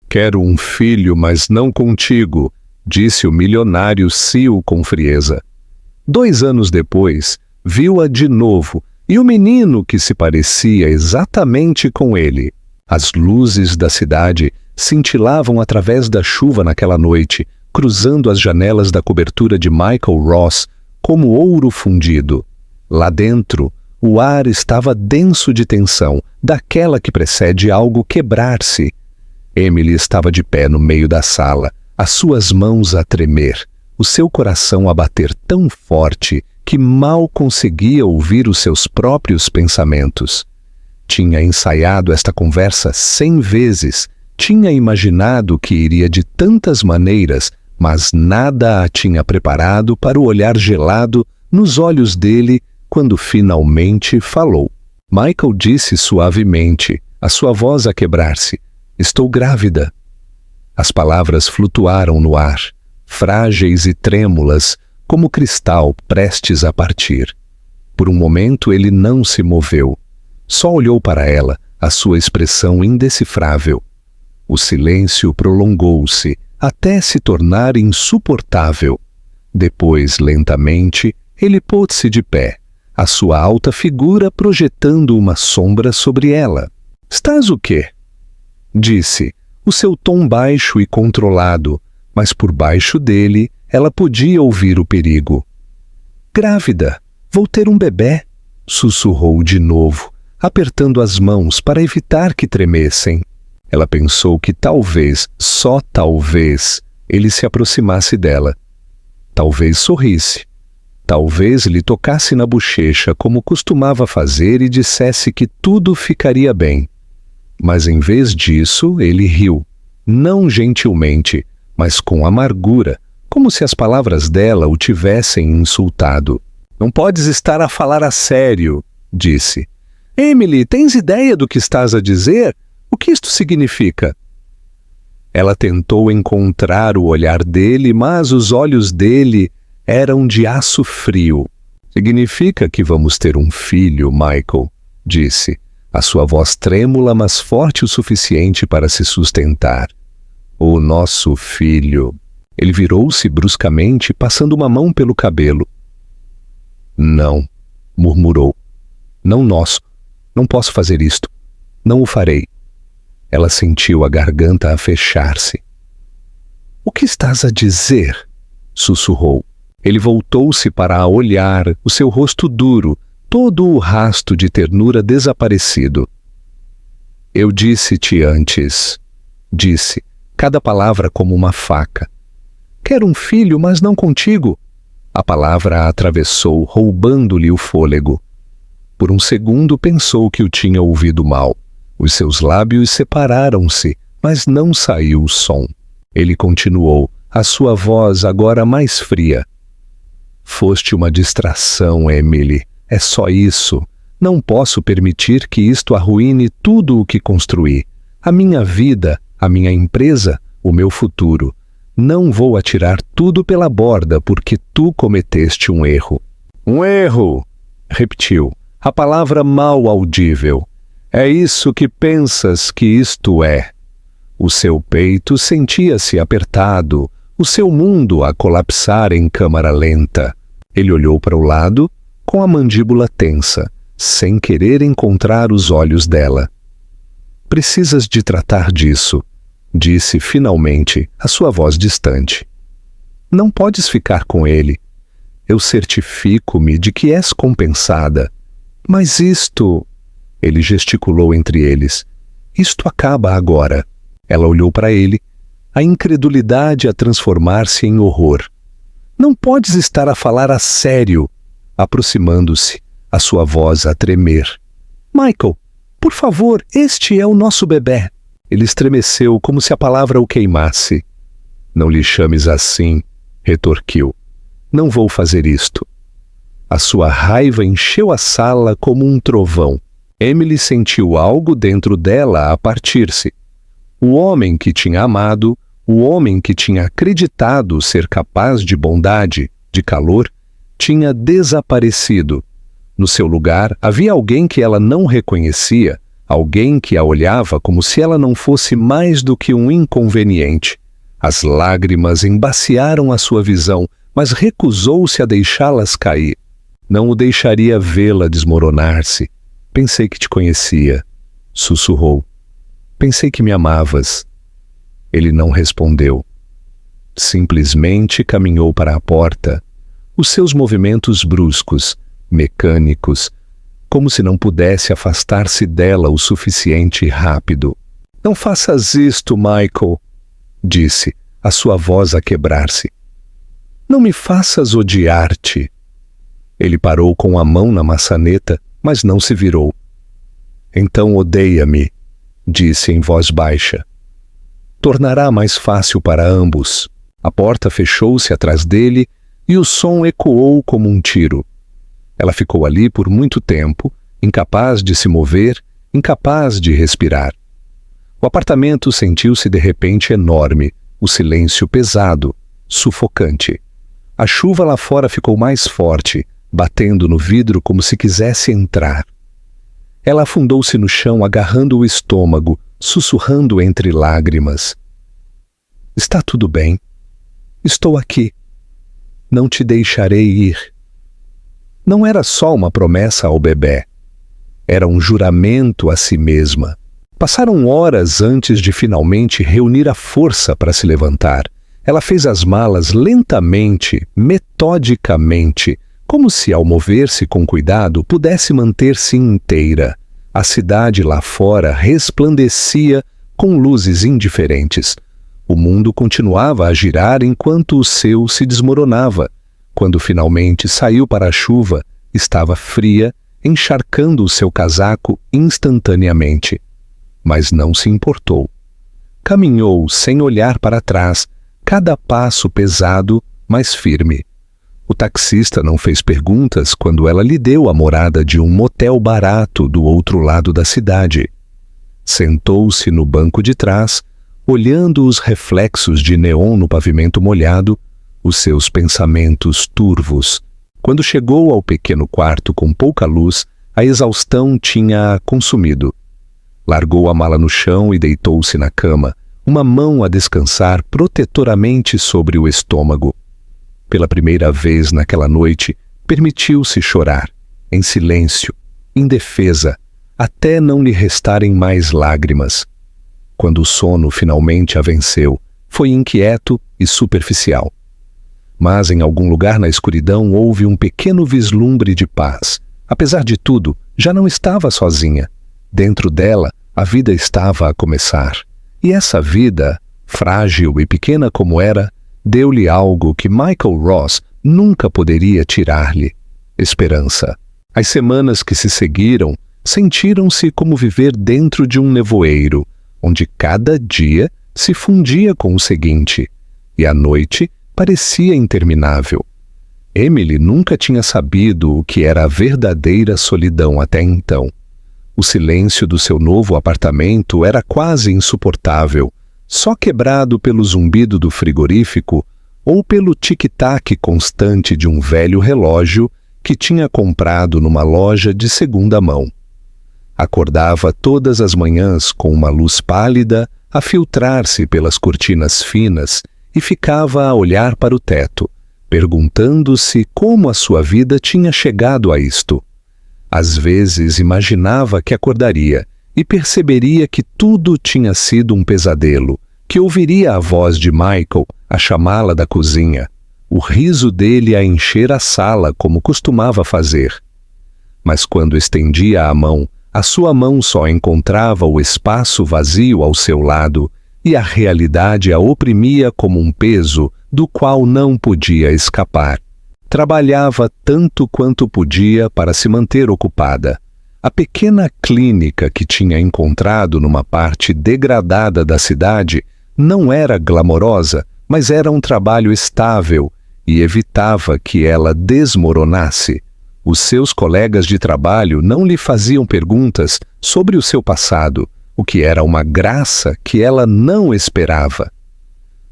Quero um filho, mas não contigo, disse o milionário Cio com frieza. 2 anos depois, viu-a de novo, e o menino que se parecia exatamente com ele. As luzes da cidade cintilavam através da chuva naquela noite, cruzando as janelas da cobertura de Michael Ross como ouro fundido. Lá dentro, o ar estava denso de tensão, daquela que precede algo quebrar-se. Emily estava de pé no meio da sala, as suas mãos a tremer, o seu coração a bater tão forte que mal conseguia ouvir os seus próprios pensamentos. Tinha ensaiado esta conversa 100 vezes, tinha imaginado que iria de tantas maneiras, mas nada a tinha preparado para o olhar gelado nos olhos dele quando finalmente falou. Michael disse suavemente, a sua voz a quebrar-se: "Estou grávida." As palavras flutuaram no ar, frágeis e trêmulas, como cristal prestes a partir. Por um momento ele não se moveu. Só olhou para ela, a sua expressão indecifrável. O silêncio prolongou-se, até se tornar insuportável. Depois, lentamente, ele pôs-se de pé, a sua alta figura projetando uma sombra sobre ela. "Estás o quê?" disse, o seu tom baixo e controlado, mas por baixo dele ela podia ouvir o perigo. "Grávida, vou ter um bebê", sussurrou de novo, apertando as mãos para evitar que tremessem. Ela pensou que talvez, só talvez, ele se aproximasse dela. Talvez sorrisse. Talvez lhe tocasse na bochecha como costumava fazer e dissesse que tudo ficaria bem. Mas em vez disso, ele riu. Não gentilmente, mas com amargura, como se as palavras dela o tivessem insultado. "Não podes estar a falar a sério", disse. "Emily, tens ideia do que estás a dizer? O que isto significa?" Ela tentou encontrar o olhar dele, mas os olhos dele eram de aço frio. "Significa que vamos ter um filho, Michael", disse, a sua voz trêmula, mas forte o suficiente para se sustentar. "O nosso filho." Ele virou-se bruscamente, passando uma mão pelo cabelo. "Não", murmurou. "Não nosso. Não posso fazer isto. Não o farei." Ela sentiu a garganta a fechar-se. "O que estás a dizer?" sussurrou. Ele voltou-se para a olhar, o seu rosto duro, todo o rasto de ternura desaparecido. "Eu disse-te antes", disse, cada palavra como uma faca. "Quero um filho, mas não contigo." A palavra a atravessou, roubando-lhe o fôlego. Por um segundo pensou que o tinha ouvido mal. Os seus lábios separaram-se, mas não saiu o som. Ele continuou, a sua voz agora mais fria. "Foste uma distração, Emily. É só isso. Não posso permitir que isto arruine tudo o que construí. A minha vida, a minha empresa, o meu futuro. Não vou atirar tudo pela borda porque tu cometeste um erro." "Um erro", repetiu, a palavra mal audível. "É isso que pensas que isto é." O seu peito sentia-se apertado, o seu mundo a colapsar em câmara lenta. Ele olhou para o lado, com a mandíbula tensa, sem querer encontrar os olhos dela. "Precisas de tratar disso", disse finalmente, a sua voz distante. "Não podes ficar com ele. Eu certifico-me de que és compensada. Mas isto..." Ele gesticulou entre eles. "Isto acaba agora." Ela olhou para ele, a incredulidade a transformar-se em horror. "Não podes estar a falar a sério", aproximando-se, a sua voz a tremer. "Michael, por favor, este é o nosso bebê." Ele estremeceu como se a palavra o queimasse. "Não lhe chames assim", retorquiu. "Não vou fazer isto." A sua raiva encheu a sala como um trovão. Emily sentiu algo dentro dela a partir-se. O homem que tinha amado, o homem que tinha acreditado ser capaz de bondade, de calor, tinha desaparecido. No seu lugar havia alguém que ela não reconhecia, Alguém que a olhava como se ela não fosse mais do que um inconveniente. As lágrimas embaciaram a sua visão, mas recusou-se a deixá-las cair. Não o deixaria vê-la desmoronar-se. Pensei que te conhecia, sussurrou. Pensei que me amavas. Ele não respondeu. Simplesmente caminhou para a porta. Os seus movimentos bruscos, mecânicos, como se não pudesse afastar-se dela o suficiente rápido. Não faças isto, Michael, disse, a sua voz a quebrar-se. Não me faças odiar-te. Ele parou com a mão na maçaneta, mas não se virou. Então odeia-me, disse em voz baixa. Tornará mais fácil para ambos. A porta fechou-se atrás dele e o som ecoou como um tiro. Ela ficou ali por muito tempo, incapaz de se mover, incapaz de respirar. O apartamento sentiu-se de repente enorme, o silêncio pesado, sufocante. A chuva lá fora ficou mais forte, batendo no vidro como se quisesse entrar. Ela afundou-se no chão, agarrando o estômago, sussurrando entre lágrimas. Está tudo bem. Estou aqui. Não te deixarei ir. Não era só uma promessa ao bebê. Era um juramento a si mesma. Passaram horas antes de finalmente reunir a força para se levantar. Ela fez as malas lentamente, metodicamente, como se ao mover-se com cuidado pudesse manter-se inteira. A cidade lá fora resplandecia com luzes indiferentes. O mundo continuava a girar enquanto o seu se desmoronava. Quando finalmente saiu para a chuva, estava fria, encharcando o seu casaco instantaneamente. Mas não se importou. Caminhou sem olhar para trás, cada passo pesado, mas firme. O taxista não fez perguntas quando ela lhe deu a morada de um motel barato do outro lado da cidade. Sentou-se no banco de trás, olhando os reflexos de neon no pavimento molhado, os seus pensamentos turvos. Quando chegou ao pequeno quarto com pouca luz, a exaustão tinha-a consumido. Largou a mala no chão e deitou-se na cama, uma mão a descansar protetoramente sobre o estômago. Pela primeira vez naquela noite, permitiu-se chorar, em silêncio, indefesa, até não lhe restarem mais lágrimas. Quando o sono finalmente a venceu, foi inquieto e superficial. Mas em algum lugar na escuridão houve um pequeno vislumbre de paz. Apesar de tudo, já não estava sozinha. Dentro dela, a vida estava a começar. E essa vida, frágil e pequena como era, deu-lhe algo que Michael Ross nunca poderia tirar-lhe: esperança. As semanas que se seguiram sentiram-se como viver dentro de um nevoeiro, onde cada dia se fundia com o seguinte, e a noite parecia interminável. Emily nunca tinha sabido o que era a verdadeira solidão até então. O silêncio do seu novo apartamento era quase insuportável, só quebrado pelo zumbido do frigorífico ou pelo tic-tac constante de um velho relógio que tinha comprado numa loja de segunda mão. Acordava todas as manhãs com uma luz pálida a filtrar-se pelas cortinas finas e ficava a olhar para o teto, perguntando-se como a sua vida tinha chegado a isto. Às vezes imaginava que acordaria e perceberia que tudo tinha sido um pesadelo, que ouviria a voz de Michael a chamá-la da cozinha, o riso dele a encher a sala como costumava fazer. Mas quando estendia a mão, a sua mão só encontrava o espaço vazio ao seu lado e a realidade a oprimia como um peso do qual não podia escapar. Trabalhava tanto quanto podia para se manter ocupada. A pequena clínica que tinha encontrado numa parte degradada da cidade não era glamourosa, mas era um trabalho estável e evitava que ela desmoronasse. Os seus colegas de trabalho não lhe faziam perguntas sobre o seu passado, o que era uma graça que ela não esperava.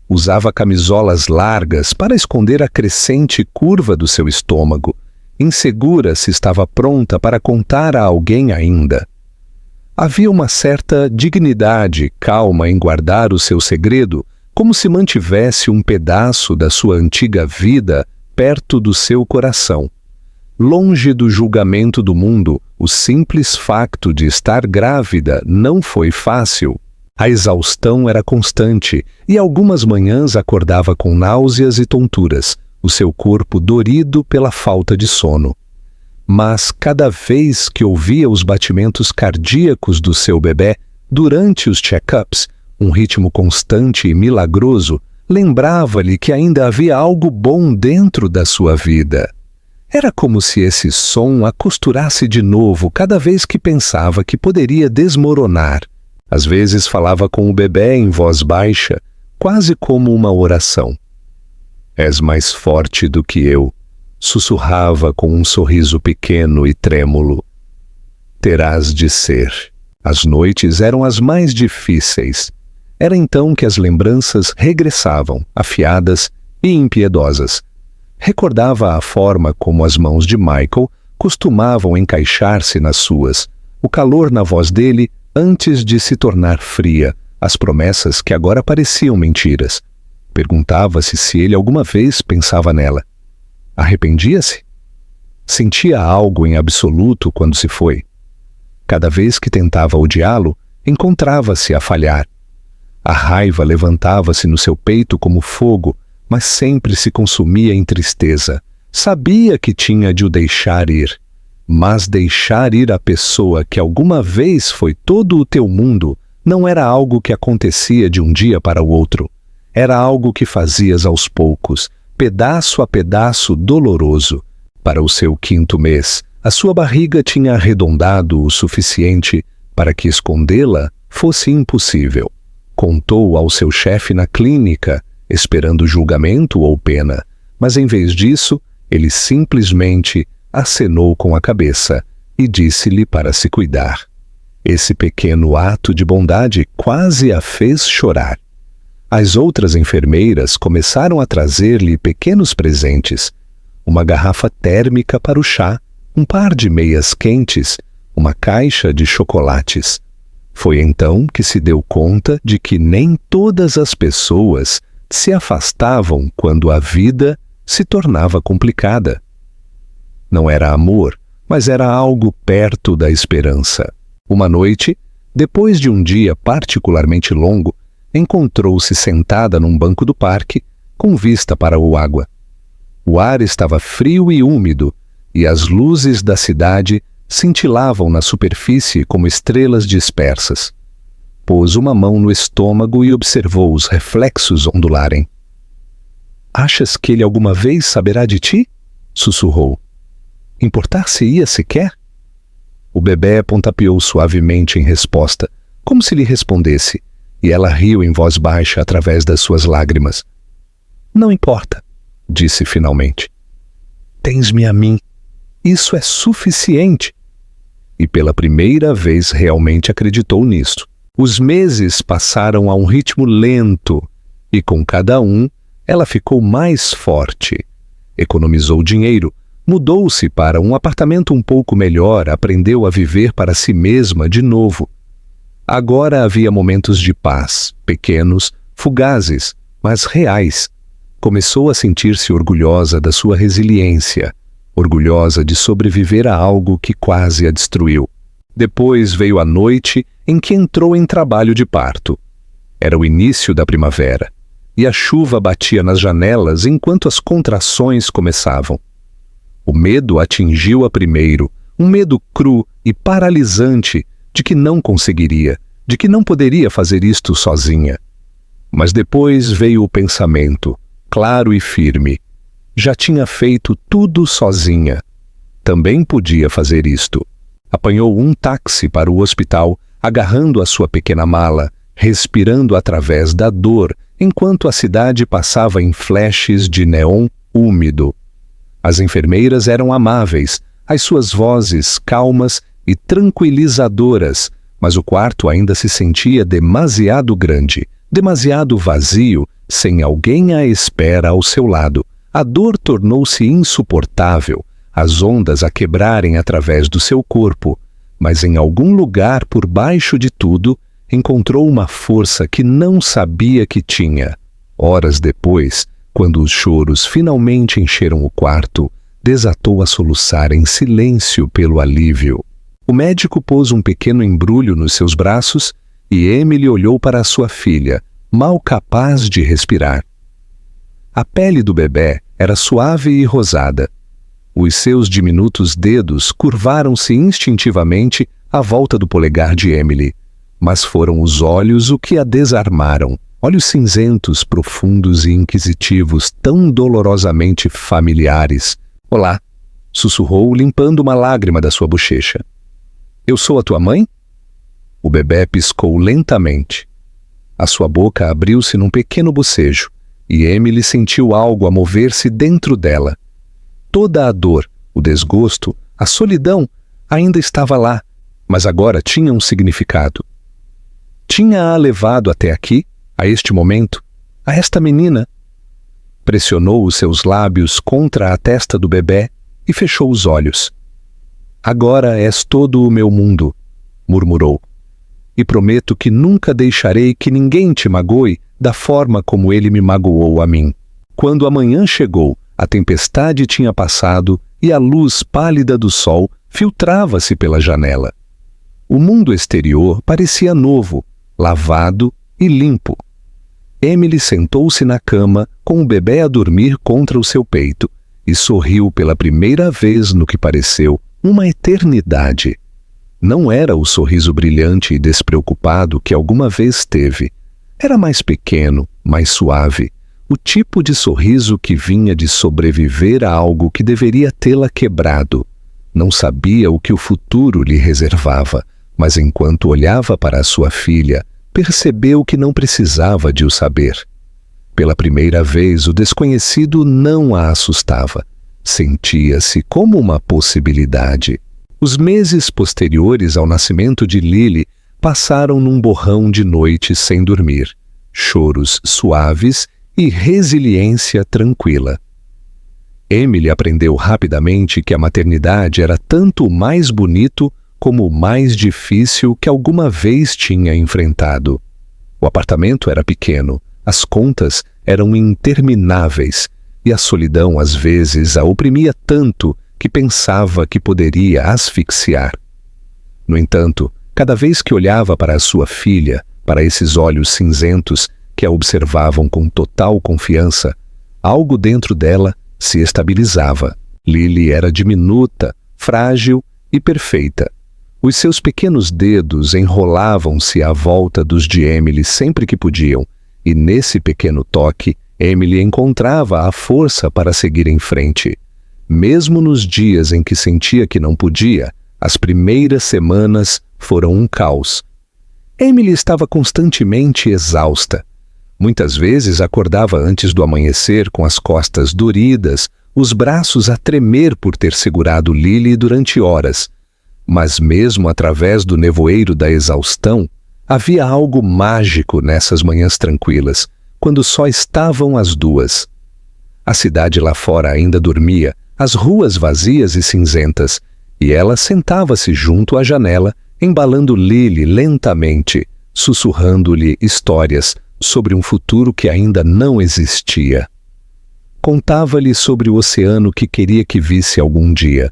Usava camisolas largas para esconder a crescente curva do seu estômago, insegura se estava pronta para contar a alguém ainda. Havia uma certa dignidade calma em guardar o seu segredo, como se mantivesse um pedaço da sua antiga vida perto do seu coração. Longe do julgamento do mundo, o simples facto de estar grávida não foi fácil. A exaustão era constante e algumas manhãs acordava com náuseas e tonturas, o seu corpo dorido pela falta de sono. Mas cada vez que ouvia os batimentos cardíacos do seu bebê, durante os check-ups, um ritmo constante e milagroso, lembrava-lhe que ainda havia algo bom dentro da sua vida. Era como se esse som a costurasse de novo cada vez que pensava que poderia desmoronar. Às vezes falava com o bebê em voz baixa, quase como uma oração. "És mais forte do que eu", sussurrava com um sorriso pequeno e trêmulo. "Terás de ser." As noites eram as mais difíceis. Era então que as lembranças regressavam, afiadas e impiedosas. Recordava a forma como as mãos de Michael costumavam encaixar-se nas suas, o calor na voz dele antes de se tornar fria, as promessas que agora pareciam mentiras. Perguntava-se se ele alguma vez pensava nela. Arrependia-se? Sentia algo em absoluto quando se foi. Cada vez que tentava odiá-lo, encontrava-se a falhar. A raiva levantava-se no seu peito como fogo, mas sempre se consumia em tristeza. Sabia que tinha de o deixar ir. Mas deixar ir a pessoa que alguma vez foi todo o teu mundo não era algo que acontecia de um dia para o outro. Era algo que fazias aos poucos, pedaço a pedaço doloroso. Para o seu 5º mês, a sua barriga tinha arredondado o suficiente para que escondê-la fosse impossível. Contou ao seu chefe na clínica, esperando julgamento ou pena, mas em vez disso, ele simplesmente acenou com a cabeça e disse-lhe para se cuidar. Esse pequeno ato de bondade quase a fez chorar. As outras enfermeiras começaram a trazer-lhe pequenos presentes, uma garrafa térmica para o chá, um par de meias quentes, uma caixa de chocolates. Foi então que se deu conta de que nem todas as pessoas se afastavam quando a vida se tornava complicada. Não era amor, mas era algo perto da esperança. Uma noite, depois de um dia particularmente longo, encontrou-se sentada num banco do parque, com vista para o água. O ar estava frio e úmido, e as luzes da cidade cintilavam na superfície como estrelas dispersas. Pôs uma mão no estômago e observou os reflexos ondularem. "Achas que ele alguma vez saberá de ti?" sussurrou. "Importar-se-ia sequer?" O bebê pontapeou suavemente em resposta, como se lhe respondesse, e ela riu em voz baixa através das suas lágrimas. "Não importa", disse finalmente. "Tens-me a mim. Isso é suficiente." E pela primeira vez realmente acreditou nisto. Os meses passaram a um ritmo lento, e com cada um, ela ficou mais forte. Economizou dinheiro, mudou-se para um apartamento um pouco melhor, aprendeu a viver para si mesma de novo. Agora havia momentos de paz, pequenos, fugazes, mas reais. Começou a sentir-se orgulhosa da sua resiliência, orgulhosa de sobreviver a algo que quase a destruiu. Depois veio a noite em que entrou em trabalho de parto. Era o início da primavera, e a chuva batia nas janelas enquanto as contrações começavam. O medo atingiu-a primeiro, um medo cru e paralisante de que não conseguiria, de que não poderia fazer isto sozinha. Mas depois veio o pensamento, claro e firme. Já tinha feito tudo sozinha. Também podia fazer isto. Apanhou um táxi para o hospital, agarrando a sua pequena mala, respirando através da dor, enquanto a cidade passava em flashes de neon úmido. As enfermeiras eram amáveis, as suas vozes calmas e tranquilizadoras, mas o quarto ainda se sentia demasiado grande, demasiado vazio, sem alguém à espera ao seu lado. A dor tornou-se insuportável, as ondas a quebrarem através do seu corpo. mas em algum lugar por baixo de tudo encontrou uma força que não sabia que tinha. Horas depois, quando os choros finalmente encheram o quarto, desatou a soluçar em silêncio pelo alívio. O médico pôs um pequeno embrulho nos seus braços e Emily olhou para a sua filha, mal capaz de respirar. A pele do bebê era suave e rosada. Os seus diminutos dedos curvaram-se instintivamente à volta do polegar de Emily, mas foram os olhos o que a desarmaram. Olhos cinzentos, profundos e inquisitivos, tão dolorosamente familiares. "Olá", sussurrou, limpando uma lágrima da sua bochecha. "Eu sou a tua mãe?" O bebê piscou lentamente. A sua boca abriu-se num pequeno bocejo, e Emily sentiu algo a mover-se dentro dela. Toda a dor, o desgosto, a solidão ainda estava lá, mas agora tinha um significado. Tinha-a levado até aqui, a este momento, a esta menina. Pressionou os seus lábios contra a testa do bebê e fechou os olhos. "Agora és todo o meu mundo", murmurou. "E prometo que nunca deixarei que ninguém te magoe da forma como ele me magoou a mim." Quando a manhã chegou, a tempestade tinha passado e a luz pálida do sol filtrava-se pela janela. O mundo exterior parecia novo, lavado e limpo. Emily sentou-se na cama com o bebê a dormir contra o seu peito e sorriu pela primeira vez no que pareceu uma eternidade. Não era o sorriso brilhante e despreocupado que alguma vez teve. Era mais pequeno, mais suave, o tipo de sorriso que vinha de sobreviver a algo que deveria tê-la quebrado. Não sabia o que o futuro lhe reservava, mas enquanto olhava para a sua filha, percebeu que não precisava de o saber. Pela primeira vez, o desconhecido não a assustava. Sentia-se como uma possibilidade. Os meses posteriores ao nascimento de Lily passaram num borrão de noites sem dormir, choros suaves e resiliência tranquila. Emily aprendeu rapidamente que a maternidade era tanto o mais bonito como o mais difícil que alguma vez tinha enfrentado. O apartamento era pequeno, as contas eram intermináveis e a solidão às vezes a oprimia tanto que pensava que poderia asfixiar. No entanto, cada vez que olhava para a sua filha, para esses olhos cinzentos que a observavam com total confiança, algo dentro dela se estabilizava. Lily era diminuta, frágil e perfeita. Os seus pequenos dedos enrolavam-se à volta dos de Emily sempre que podiam, e nesse pequeno toque, Emily encontrava a força para seguir em frente. Mesmo nos dias em que sentia que não podia, as primeiras semanas foram um caos. Emily estava constantemente exausta. Muitas vezes acordava antes do amanhecer com as costas doridas, os braços a tremer por ter segurado Lily durante horas. Mas mesmo através do nevoeiro da exaustão, havia algo mágico nessas manhãs tranquilas, quando só estavam as duas. A cidade lá fora ainda dormia, as ruas vazias e cinzentas, e ela sentava-se junto à janela, embalando Lily lentamente, sussurrando-lhe histórias sobre um futuro que ainda não existia. Contava-lhe sobre o oceano que queria que visse algum dia,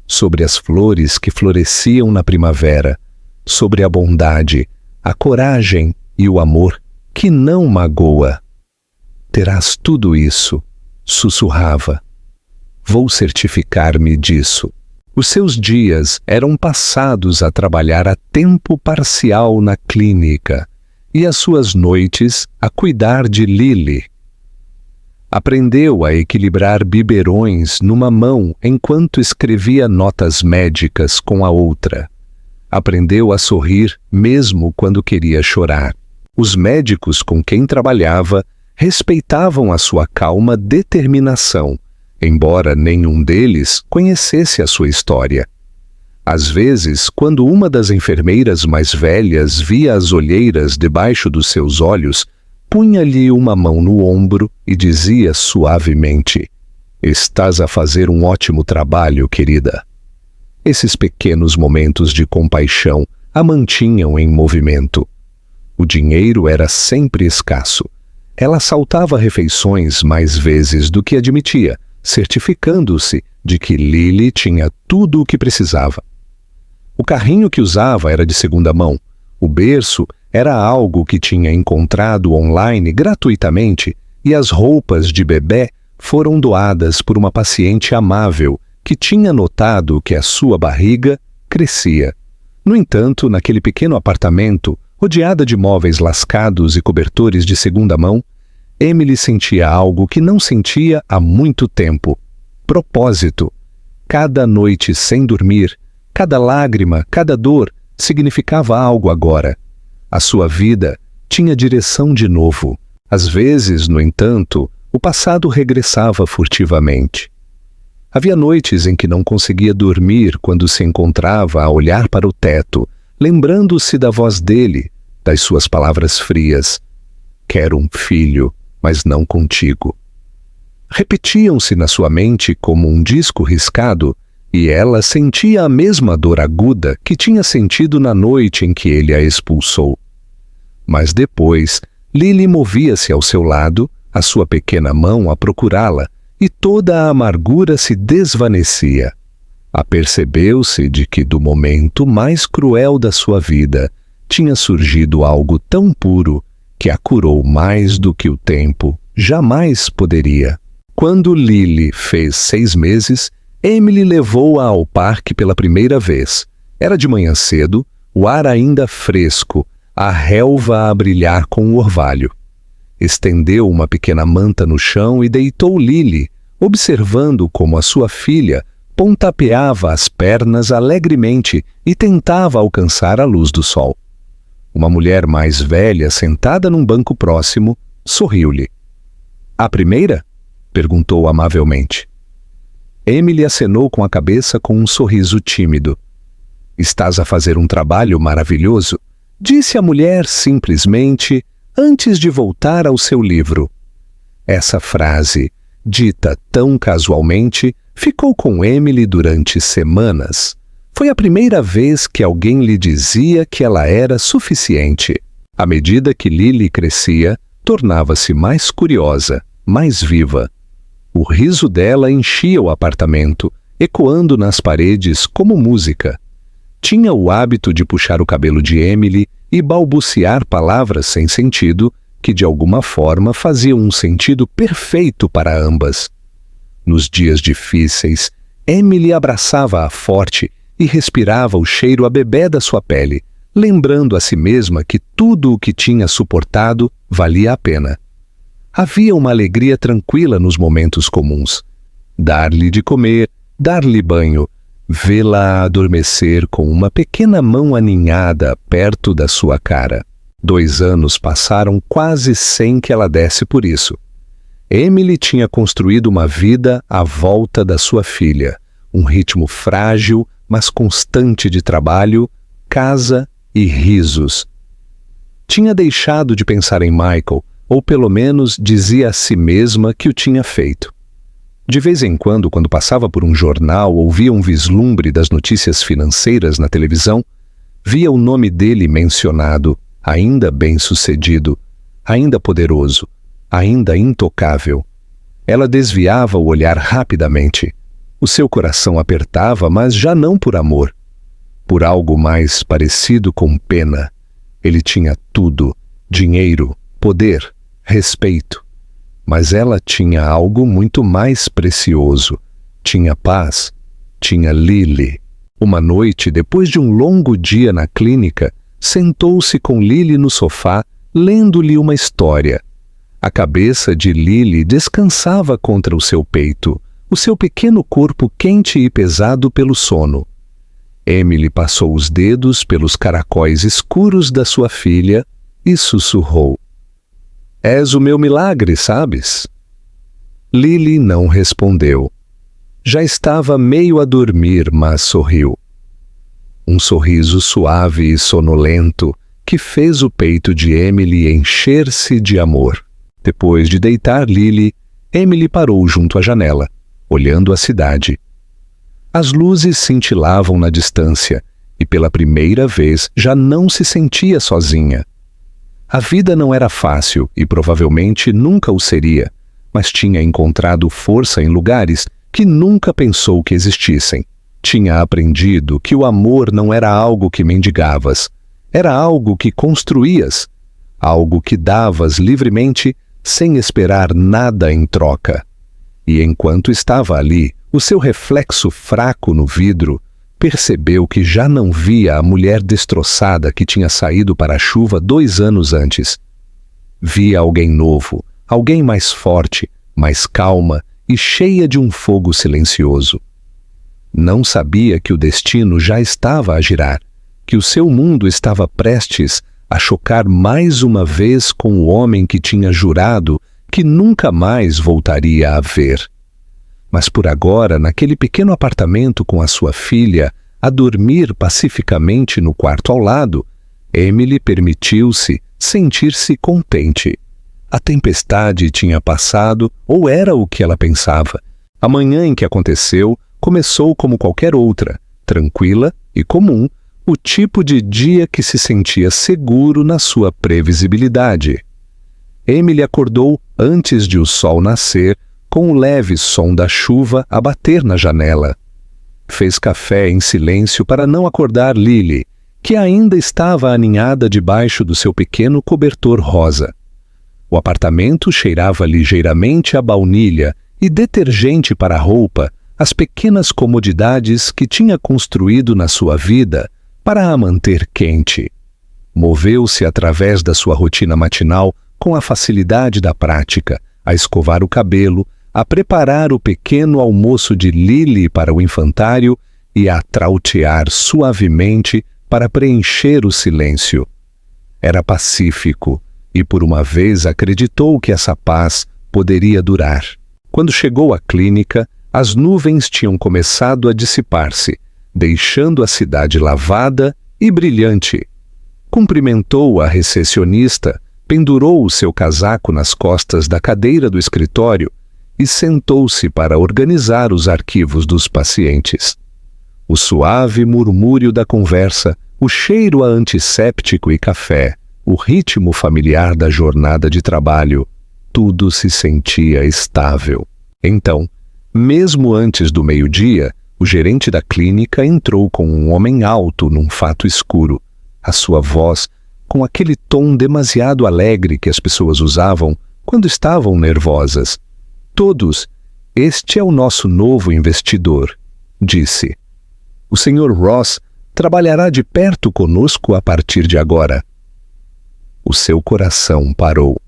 sobre as flores que floresciam na primavera, sobre a bondade, a coragem e o amor que não magoa. "Terás tudo isso", sussurrava. "Vou certificar-me disso." Os seus dias eram passados a trabalhar a tempo parcial na clínica e as suas noites a cuidar de Lily. Aprendeu a equilibrar biberões numa mão enquanto escrevia notas médicas com a outra. Aprendeu a sorrir mesmo quando queria chorar. Os médicos com quem trabalhava respeitavam a sua calma determinação, embora nenhum deles conhecesse a sua história. Às vezes, quando uma das enfermeiras mais velhas via as olheiras debaixo dos seus olhos, punha-lhe uma mão no ombro e dizia suavemente: "Estás a fazer um ótimo trabalho, querida." Esses pequenos momentos de compaixão a mantinham em movimento. O dinheiro era sempre escasso. Ela saltava refeições mais vezes do que admitia, certificando-se de que Lily tinha tudo o que precisava. O carrinho que usava era de segunda mão. O berço era algo que tinha encontrado online gratuitamente e as roupas de bebê foram doadas por uma paciente amável que tinha notado que a sua barriga crescia. No entanto, naquele pequeno apartamento, rodeada de móveis lascados e cobertores de segunda mão, Emily sentia algo que não sentia há muito tempo: propósito. Cada noite sem dormir, cada lágrima, cada dor significava algo agora. A sua vida tinha direção de novo. Às vezes, no entanto, o passado regressava furtivamente. Havia noites em que não conseguia dormir quando se encontrava a olhar para o teto, lembrando-se da voz dele, das suas palavras frias: "Quero um filho, mas não contigo." Repetiam-se na sua mente como um disco riscado, e ela sentia a mesma dor aguda que tinha sentido na noite em que ele a expulsou. Mas depois, Lily movia-se ao seu lado, a sua pequena mão a procurá-la, e toda a amargura se desvanecia. Apercebeu-se de que do momento mais cruel da sua vida tinha surgido algo tão puro que a curou mais do que o tempo jamais poderia. Quando Lily fez 6 meses, Emily levou-a ao parque pela primeira vez. Era de manhã cedo, o ar ainda fresco, a relva a brilhar com o orvalho. Estendeu uma pequena manta no chão e deitou Lily, observando como a sua filha pontapeava as pernas alegremente e tentava alcançar a luz do sol. Uma mulher mais velha, sentada num banco próximo, sorriu-lhe. "A primeira?" perguntou amavelmente. Emily acenou com a cabeça com um sorriso tímido. "Estás a fazer um trabalho maravilhoso", disse a mulher simplesmente, antes de voltar ao seu livro. Essa frase, dita tão casualmente, ficou com Emily durante semanas. Foi a primeira vez que alguém lhe dizia que ela era suficiente. À medida que Lily crescia, tornava-se mais curiosa, mais viva. O riso dela enchia o apartamento, ecoando nas paredes como música. Tinha o hábito de puxar o cabelo de Emily e balbuciar palavras sem sentido que de alguma forma faziam um sentido perfeito para ambas. Nos dias difíceis, Emily abraçava-a forte e respirava o cheiro a bebê da sua pele, lembrando a si mesma que tudo o que tinha suportado valia a pena. Havia uma alegria tranquila nos momentos comuns. Dar-lhe de comer, dar-lhe banho, vê-la adormecer com uma pequena mão aninhada perto da sua cara. 2 anos passaram quase sem que ela desse por isso. Emily tinha construído uma vida à volta da sua filha, um ritmo frágil, mas constante de trabalho, casa e risos. Tinha deixado de pensar em Michael, ou pelo menos dizia a si mesma que o tinha feito. De vez em quando passava por um jornal ou via um vislumbre das notícias financeiras na televisão, via o nome dele mencionado, ainda bem-sucedido, ainda poderoso, ainda intocável. Ela desviava o olhar rapidamente. O seu coração apertava, mas já não por amor. Por algo mais parecido com pena. Ele tinha tudo: dinheiro, poder, respeito. Mas ela tinha algo muito mais precioso. Tinha paz, tinha Lily. Uma noite, depois de um longo dia na clínica, sentou-se com Lily no sofá, lendo-lhe uma história. A cabeça de Lily descansava contra o seu peito, o seu pequeno corpo quente e pesado pelo sono. Emily passou os dedos pelos caracóis escuros da sua filha e sussurrou: "És o meu milagre, sabes?" Lily não respondeu. Já estava meio a dormir, mas sorriu. Um sorriso suave e sonolento que fez o peito de Emily encher-se de amor. Depois de deitar Lily, Emily parou junto à janela, olhando a cidade. As luzes cintilavam na distância, e pela primeira vez já não se sentia sozinha. A vida não era fácil e provavelmente nunca o seria, mas tinha encontrado força em lugares que nunca pensou que existissem. Tinha aprendido que o amor não era algo que mendigavas, era algo que construías, algo que davas livremente sem esperar nada em troca. E enquanto estava ali, o seu reflexo fraco no vidro, percebeu que já não via a mulher destroçada que tinha saído para a chuva 2 anos antes. Via alguém novo, alguém mais forte, mais calma e cheia de um fogo silencioso. Não sabia que o destino já estava a girar, que o seu mundo estava prestes a chocar mais uma vez com o homem que tinha jurado que nunca mais voltaria a ver. Mas por agora, naquele pequeno apartamento com a sua filha, a dormir pacificamente no quarto ao lado, Emily permitiu-se sentir-se contente. A tempestade tinha passado, ou era o que ela pensava. A manhã em que aconteceu começou como qualquer outra, tranquila e comum, o tipo de dia que se sentia seguro na sua previsibilidade. Emily acordou antes de o sol nascer, com o leve som da chuva a bater na janela. Fez café em silêncio para não acordar Lily, que ainda estava aninhada debaixo do seu pequeno cobertor rosa. O apartamento cheirava ligeiramente a baunilha e detergente para a roupa, as pequenas comodidades que tinha construído na sua vida para a manter quente. Moveu-se através da sua rotina matinal com a facilidade da prática, a escovar o cabelo, a preparar o pequeno almoço de Lily para o infantário e a trautear suavemente para preencher o silêncio. Era pacífico e por uma vez acreditou que essa paz poderia durar. Quando chegou à clínica, as nuvens tinham começado a dissipar-se, deixando a cidade lavada e brilhante. Cumprimentou a recepcionista, pendurou o seu casaco nas costas da cadeira do escritório e sentou-se para organizar os arquivos dos pacientes. O suave murmúrio da conversa, o cheiro a antisséptico e café, o ritmo familiar da jornada de trabalho, tudo se sentia estável. Então, mesmo antes do meio-dia, o gerente da clínica entrou com um homem alto num fato escuro, a sua voz com aquele tom demasiado alegre que as pessoas usavam quando estavam nervosas. Todos, este é o nosso novo investidor, disse. O Sr. Ross trabalhará de perto conosco a partir de agora. O seu coração parou.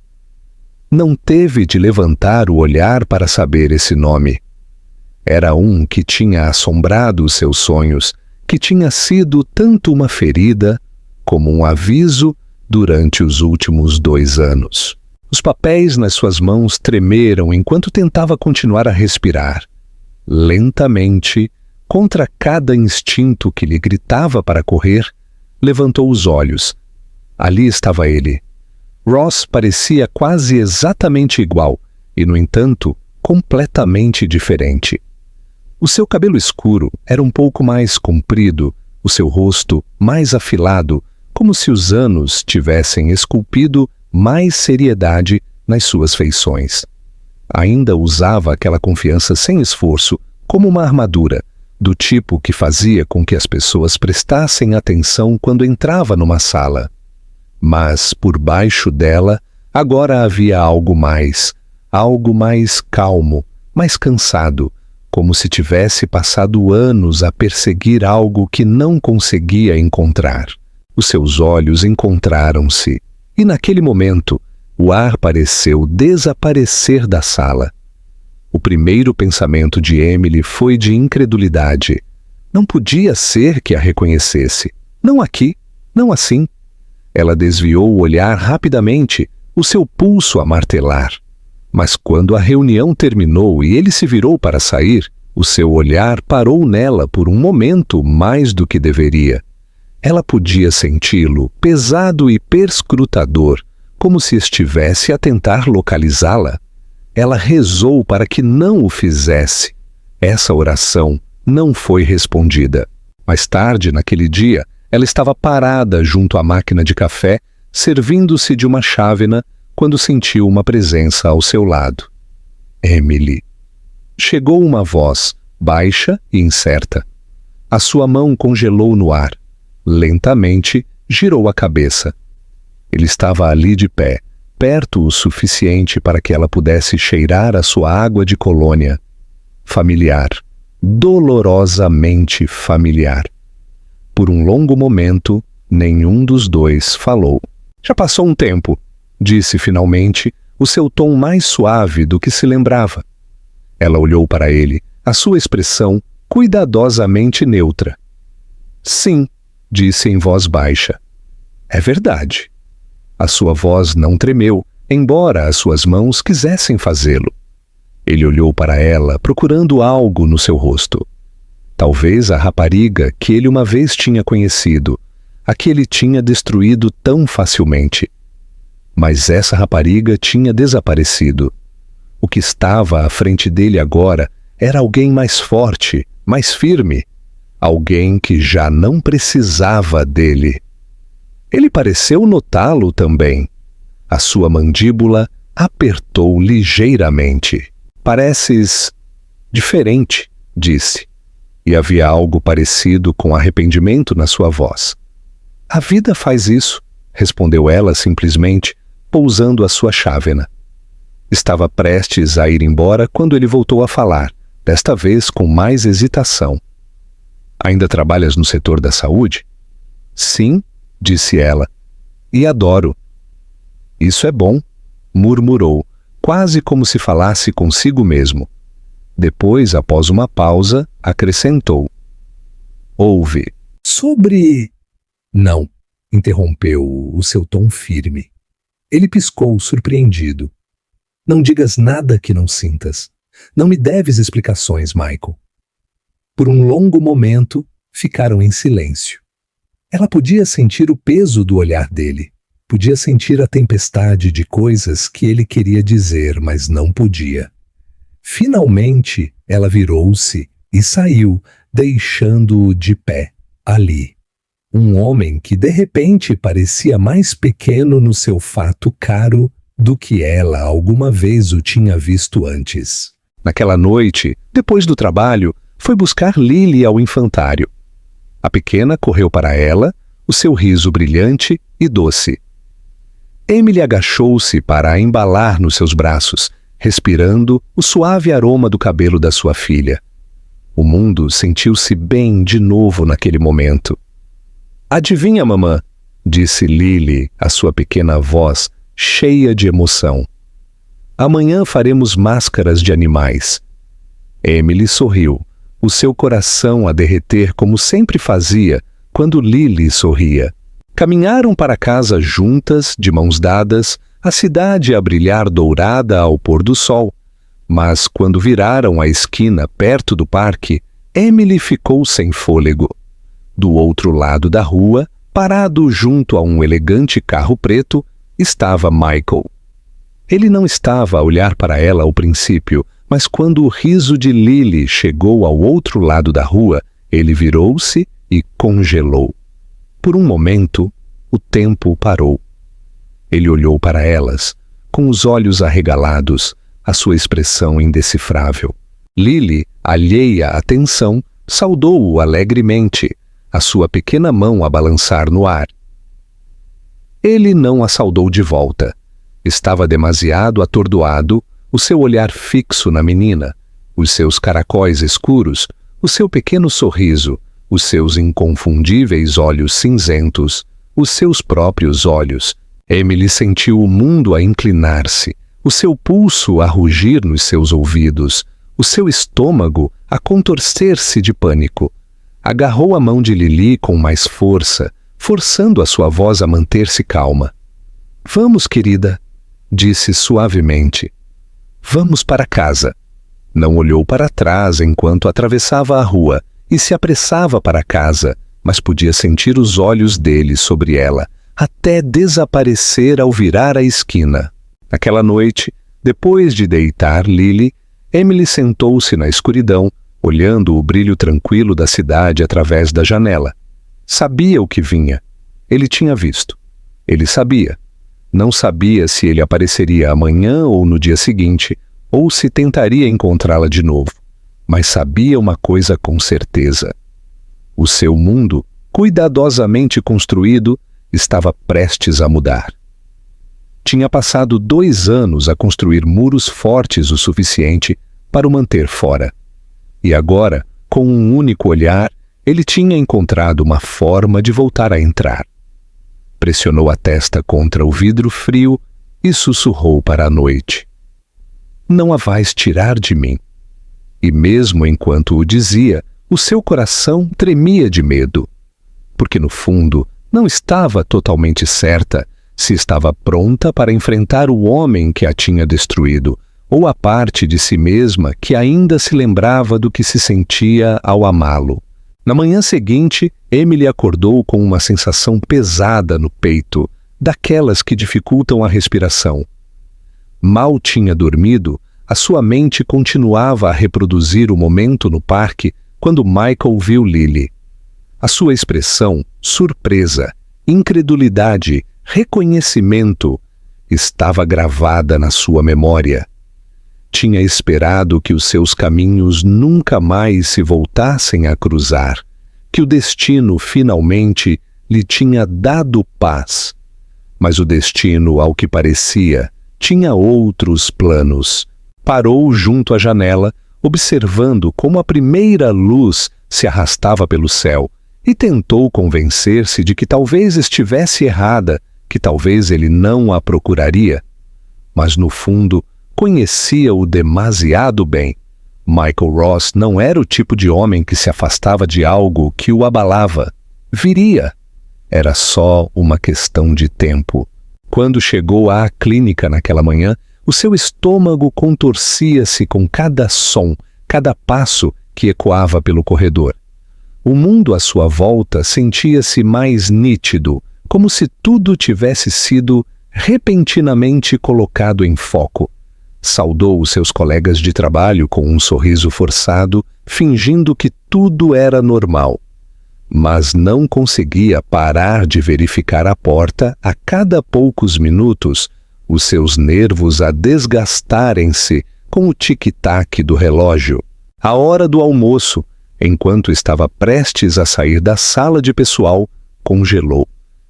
Não teve de levantar o olhar para saber esse nome. Era um que tinha assombrado os seus sonhos, que tinha sido tanto uma ferida como um aviso durante os últimos 2 anos. Os papéis nas suas mãos tremeram enquanto tentava continuar a respirar. Lentamente, contra cada instinto que lhe gritava para correr, levantou os olhos. Ali estava ele. Ross parecia quase exatamente igual e, no entanto, completamente diferente. O seu cabelo escuro era um pouco mais comprido, o seu rosto mais afilado, como se os anos tivessem esculpido mais seriedade nas suas feições. Ainda usava aquela confiança sem esforço, como uma armadura, do tipo que fazia com que as pessoas prestassem atenção quando entrava numa sala. Mas, por baixo dela, agora havia algo mais calmo, mais cansado, como se tivesse passado anos a perseguir algo que não conseguia encontrar. Os seus olhos encontraram-se, e naquele momento, o ar pareceu desaparecer da sala. O primeiro pensamento de Emily foi de incredulidade. Não podia ser que a reconhecesse. Não aqui, não assim. Ela desviou o olhar rapidamente, o seu pulso a martelar. Mas quando a reunião terminou e ele se virou para sair, o seu olhar parou nela por um momento mais do que deveria. Ela podia senti-lo pesado e perscrutador, como se estivesse a tentar localizá-la. Ela rezou para que não o fizesse. Essa oração não foi respondida. Mais tarde, naquele dia, ela estava parada junto à máquina de café, servindo-se de uma chávena, quando sentiu uma presença ao seu lado. Emily. Chegou uma voz, baixa e incerta. A sua mão congelou no ar. Lentamente, girou a cabeça. Ele estava ali de pé, perto o suficiente para que ela pudesse cheirar a sua água de colônia. Familiar. Dolorosamente familiar. Por um longo momento, nenhum dos dois falou. Já passou um tempo, disse finalmente, o seu tom mais suave do que se lembrava. Ela olhou para ele, a sua expressão cuidadosamente neutra. Sim, disse em voz baixa. É verdade. A sua voz não tremeu, embora as suas mãos quisessem fazê-lo. Ele olhou para ela, procurando algo no seu rosto. Talvez a rapariga que ele uma vez tinha conhecido, a que ele tinha destruído tão facilmente. Mas essa rapariga tinha desaparecido. O que estava à frente dele agora era alguém mais forte, mais firme, alguém que já não precisava dele. Ele pareceu notá-lo também. A sua mandíbula apertou ligeiramente. Pareces diferente, disse. E havia algo parecido com arrependimento na sua voz. A vida faz isso, respondeu ela simplesmente, pousando a sua chávena. Estava prestes a ir embora quando ele voltou a falar, desta vez com mais hesitação. Ainda trabalhas no setor da saúde? Sim, disse ela, e adoro. Isso é bom, murmurou, quase como se falasse consigo mesmo. Depois, após uma pausa, acrescentou. Ouve. Sobre... Não, interrompeu o seu tom firme. Ele piscou, surpreendido. Não digas nada que não sintas. Não me deves explicações, Michael. Por um longo momento, ficaram em silêncio. Ela podia sentir o peso do olhar dele. Podia sentir a tempestade de coisas que ele queria dizer, mas não podia. Finalmente, ela virou-se e saiu, deixando-o de pé, ali. Um homem que, de repente, parecia mais pequeno no seu fato caro do que ela alguma vez o tinha visto antes. Naquela noite, depois do trabalho, foi buscar Lily ao infantário. A pequena correu para ela, o seu riso brilhante e doce. Emily agachou-se para a embalar nos seus braços, respirando o suave aroma do cabelo da sua filha. O mundo sentiu-se bem de novo naquele momento. Adivinha, mamã, disse Lily, a sua pequena voz, cheia de emoção. Amanhã faremos máscaras de animais. Emily sorriu, o seu coração a derreter como sempre fazia quando Lily sorria. Caminharam para casa juntas, de mãos dadas, a cidade a brilhar dourada ao pôr do sol. Mas quando viraram a esquina perto do parque, Emily ficou sem fôlego. Do outro lado da rua, parado junto a um elegante carro preto, estava Michael. Ele não estava a olhar para ela ao princípio, mas quando o riso de Lily chegou ao outro lado da rua, ele virou-se e congelou. Por um momento, o tempo parou. Ele olhou para elas, com os olhos arregalados, a sua expressão indecifrável. Lily, alheia à tensão, saudou-o alegremente, a sua pequena mão a balançar no ar. Ele não a saudou de volta. Estava demasiado atordoado, o seu olhar fixo na menina, os seus caracóis escuros, o seu pequeno sorriso, os seus inconfundíveis olhos cinzentos, os seus próprios olhos. Emily sentiu o mundo a inclinar-se, o seu pulso a rugir nos seus ouvidos, o seu estômago a contorcer-se de pânico. Agarrou a mão de Lily com mais força, forçando a sua voz a manter-se calma. Vamos, querida, disse suavemente. Vamos para casa. Não olhou para trás enquanto atravessava a rua e se apressava para casa, mas podia sentir os olhos dele sobre ela, até desaparecer ao virar a esquina. Naquela noite, depois de deitar Lily, Emily sentou-se na escuridão, olhando o brilho tranquilo da cidade através da janela. Sabia o que vinha. Ele tinha visto. Ele sabia. Não sabia se ele apareceria amanhã ou no dia seguinte, ou se tentaria encontrá-la de novo. Mas sabia uma coisa com certeza. O seu mundo, cuidadosamente construído, estava prestes a mudar. Tinha passado 2 anos a construir muros fortes o suficiente para o manter fora. E agora, com um único olhar, ele tinha encontrado uma forma de voltar a entrar. Pressionou a testa contra o vidro frio e sussurrou para a noite. Não a vais tirar de mim. E mesmo enquanto o dizia, o seu coração tremia de medo, porque no fundo não estava totalmente certa se estava pronta para enfrentar o homem que a tinha destruído, ou a parte de si mesma que ainda se lembrava do que se sentia ao amá-lo. Na manhã seguinte, Emily acordou com uma sensação pesada no peito, daquelas que dificultam a respiração. Mal tinha dormido, a sua mente continuava a reproduzir o momento no parque quando Michael viu Lily. A sua expressão, surpresa, incredulidade, reconhecimento, estava gravada na sua memória. Tinha esperado que os seus caminhos nunca mais se voltassem a cruzar, que o destino finalmente lhe tinha dado paz. Mas o destino, ao que parecia, tinha outros planos. Parou junto à janela, observando como a primeira luz se arrastava pelo céu, e tentou convencer-se de que talvez estivesse errada, que talvez ele não a procuraria. Mas no fundo, conhecia-o demasiado bem. Michael Ross não era o tipo de homem que se afastava de algo que o abalava. Viria. Era só uma questão de tempo. Quando chegou à clínica naquela manhã, o seu estômago contorcia-se com cada som, cada passo que ecoava pelo corredor. O mundo à sua volta sentia-se mais nítido, como se tudo tivesse sido repentinamente colocado em foco. Saudou os seus colegas de trabalho com um sorriso forçado, fingindo que tudo era normal. Mas não conseguia parar de verificar a porta a cada poucos minutos, os seus nervos a desgastarem-se com o tic-tac do relógio. A hora do almoço, enquanto estava prestes a sair da sala de pessoal, congelou.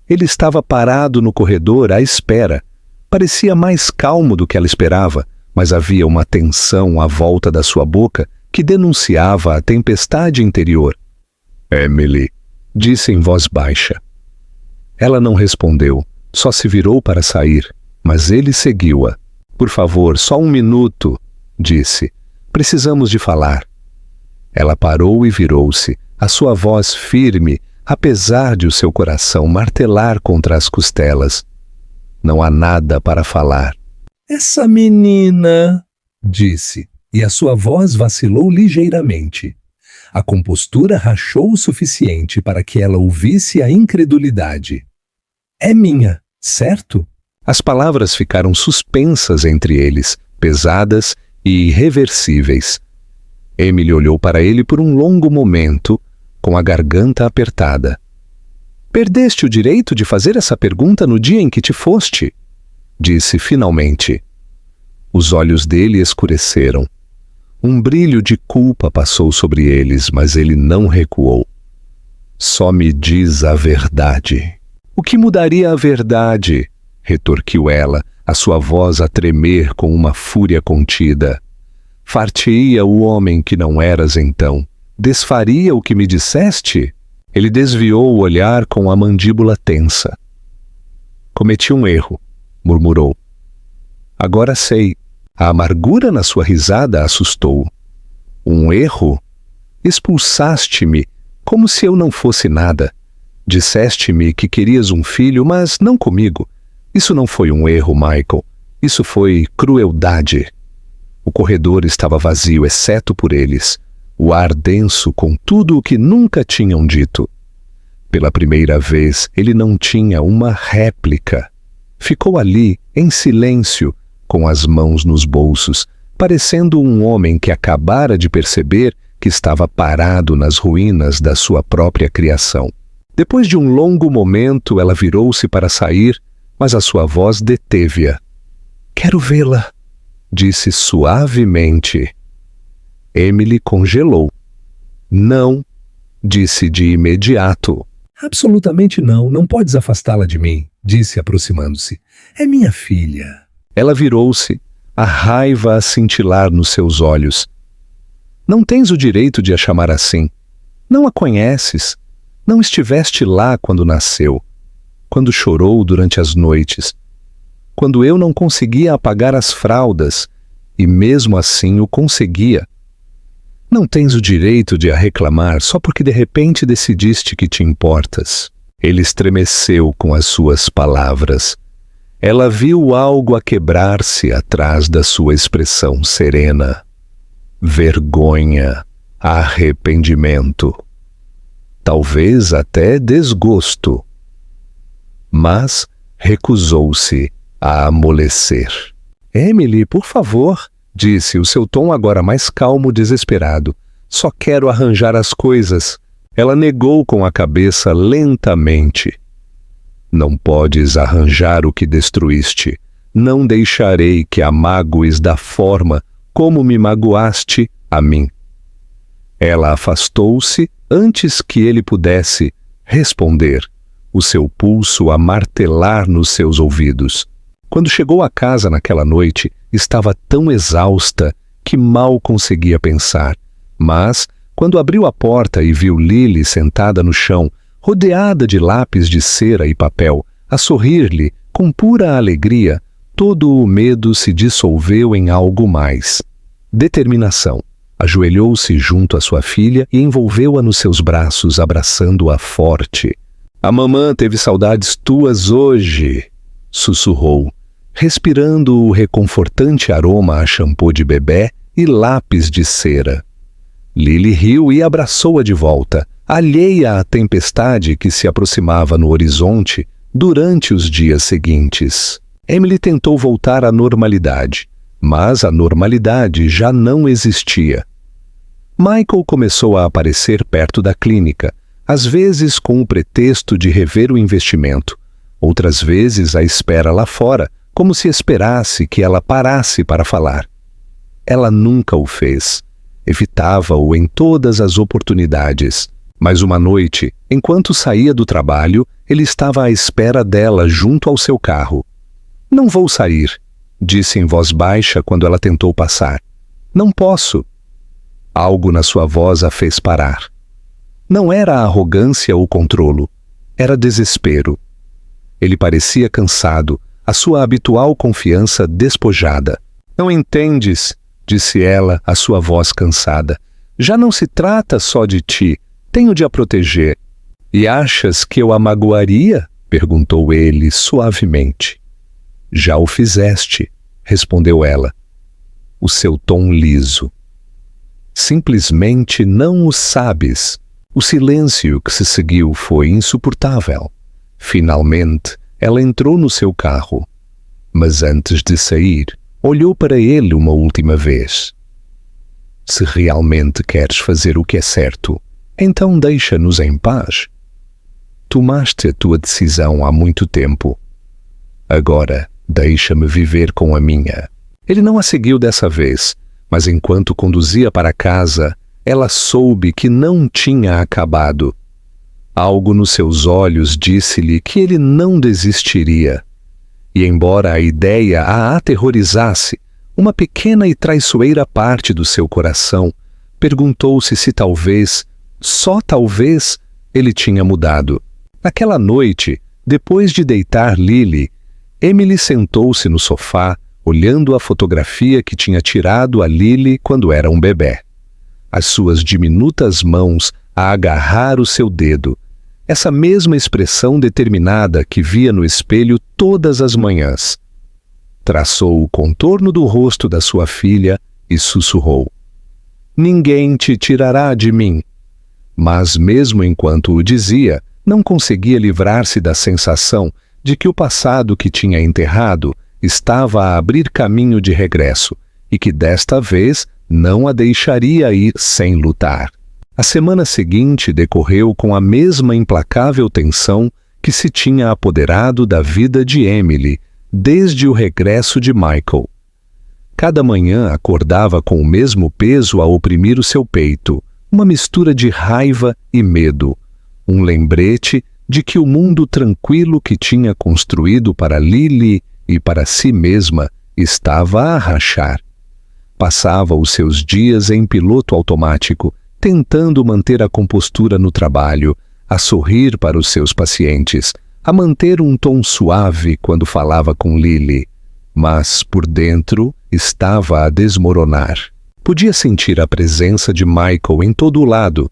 Ele estava parado no corredor à espera. Parecia mais calmo do que ela esperava, mas havia uma tensão à volta da sua boca que denunciava a tempestade interior. Emily, disse em voz baixa. Ela não respondeu, só se virou para sair, mas ele seguiu-a. Por favor, só 1 minuto, disse. Precisamos de falar. Ela parou e virou-se, a sua voz firme, apesar de o seu coração martelar contra as costelas. Não há nada para falar. Essa menina, disse, e a sua voz vacilou ligeiramente. A compostura rachou o suficiente para que ela ouvisse a incredulidade. É minha, certo? As palavras ficaram suspensas entre eles, pesadas e irreversíveis. Emily olhou para ele por um longo momento, com a garganta apertada. Perdeste o direito de fazer essa pergunta no dia em que te foste, disse finalmente. Os olhos dele escureceram. Um brilho de culpa passou sobre eles, mas ele não recuou. Só me diz a verdade. O que mudaria a verdade? Retorquiu ela, a sua voz a tremer com uma fúria contida. Far-te-ia o homem que não eras então. Desfaria o que me disseste? Ele desviou o olhar com a mandíbula tensa. Cometi um erro, murmurou. Agora sei. A amargura na sua risada assustou. Um erro? Expulsaste-me, como se eu não fosse nada. Disseste-me que querias um filho, mas não comigo. Isso não foi um erro, Michael. Isso foi crueldade. O corredor estava vazio, exceto por eles. O ar denso com tudo o que nunca tinham dito. Pela primeira vez, ele não tinha uma réplica. Ficou ali, em silêncio, com as mãos nos bolsos, parecendo um homem que acabara de perceber que estava parado nas ruínas da sua própria criação. Depois de um longo momento, ela virou-se para sair, mas a sua voz deteve-a. "Quero vê-la", disse suavemente. Emily congelou. "Não", disse de imediato. "Absolutamente não, não podes afastá-la de mim", disse aproximando-se. "É minha filha." Ela virou-se, a raiva a cintilar nos seus olhos. "Não tens o direito de a chamar assim. Não a conheces. Não estiveste lá quando nasceu, quando chorou durante as noites, quando eu não conseguia apagar as fraldas, e mesmo assim o conseguia. Não tens o direito de a reclamar só porque de repente decidiste que te importas." Ele estremeceu com as suas palavras. Ela viu algo a quebrar-se atrás da sua expressão serena. Vergonha, arrependimento, talvez até desgosto. Mas recusou-se a amolecer. "Emily, por favor", disse, o seu tom agora mais calmo, desesperado. "Só quero arranjar as coisas." Ela negou com a cabeça lentamente. "Não podes arranjar o que destruíste. Não deixarei que a magoes da forma como me magoaste a mim." Ela afastou-se antes que ele pudesse responder, o seu pulso a martelar nos seus ouvidos. Quando chegou à casa naquela noite, estava tão exausta que mal conseguia pensar. Mas, quando abriu a porta e viu Lily sentada no chão, rodeada de lápis de cera e papel, a sorrir-lhe com pura alegria, todo o medo se dissolveu em algo mais. Determinação. Ajoelhou-se junto à sua filha e envolveu-a nos seus braços, abraçando-a forte. "A mamã teve saudades tuas hoje", sussurrou, respirando o reconfortante aroma a shampoo de bebê e lápis de cera. Lily riu e abraçou-a de volta, alheia à tempestade que se aproximava no horizonte durante os dias seguintes. Emily tentou voltar à normalidade, mas a normalidade já não existia. Michael começou a aparecer perto da clínica, às vezes com o pretexto de rever o investimento, outras vezes à espera lá fora, como se esperasse que ela parasse para falar. Ela nunca o fez. Evitava-o em todas as oportunidades. Mas uma noite, enquanto saía do trabalho, ele estava à espera dela junto ao seu carro. "Não vou sair", disse em voz baixa quando ela tentou passar. "Não posso." Algo na sua voz a fez parar. Não era arrogância ou controlo, era desespero. Ele parecia cansado, a sua habitual confiança despojada. "Não entendes", disse ela, a sua voz cansada. "Já não se trata só de ti, tenho de a proteger." "E achas que eu a magoaria?" perguntou ele suavemente. "Já o fizeste", respondeu ela, o seu tom liso. "Simplesmente não o sabes." O silêncio que se seguiu foi insuportável. Finalmente, ela entrou no seu carro. Mas antes de sair, olhou para ele uma última vez. "Se realmente queres fazer o que é certo, então deixa-nos em paz. Tomaste a tua decisão há muito tempo. Agora, deixa-me viver com a minha." Ele não a seguiu dessa vez, mas enquanto conduzia para casa, ela soube que não tinha acabado. Algo nos seus olhos disse-lhe que ele não desistiria. E embora a ideia a aterrorizasse, uma pequena e traiçoeira parte do seu coração perguntou-se se talvez, só talvez, ele tinha mudado. Naquela noite, depois de deitar Lily, Emily sentou-se no sofá, olhando a fotografia que tinha tirado a Lily quando era um bebê. As suas diminutas mãos a agarrar o seu dedo, essa mesma expressão determinada que via no espelho todas as manhãs. Traçou o contorno do rosto da sua filha e sussurrou: "Ninguém te tirará de mim." Mas mesmo enquanto o dizia, não conseguia livrar-se da sensação de que o passado que tinha enterrado estava a abrir caminho de regresso e que desta vez não a deixaria ir sem lutar. A semana seguinte decorreu com a mesma implacável tensão que se tinha apoderado da vida de Emily desde o regresso de Michael. Cada manhã acordava com o mesmo peso a oprimir o seu peito, uma mistura de raiva e medo, um lembrete de que o mundo tranquilo que tinha construído para Lily e para si mesma estava a rachar. Passava os seus dias em piloto automático, tentando manter a compostura no trabalho, a sorrir para os seus pacientes, a manter um tom suave quando falava com Lily, mas por dentro estava a desmoronar. Podia sentir a presença de Michael em todo o lado.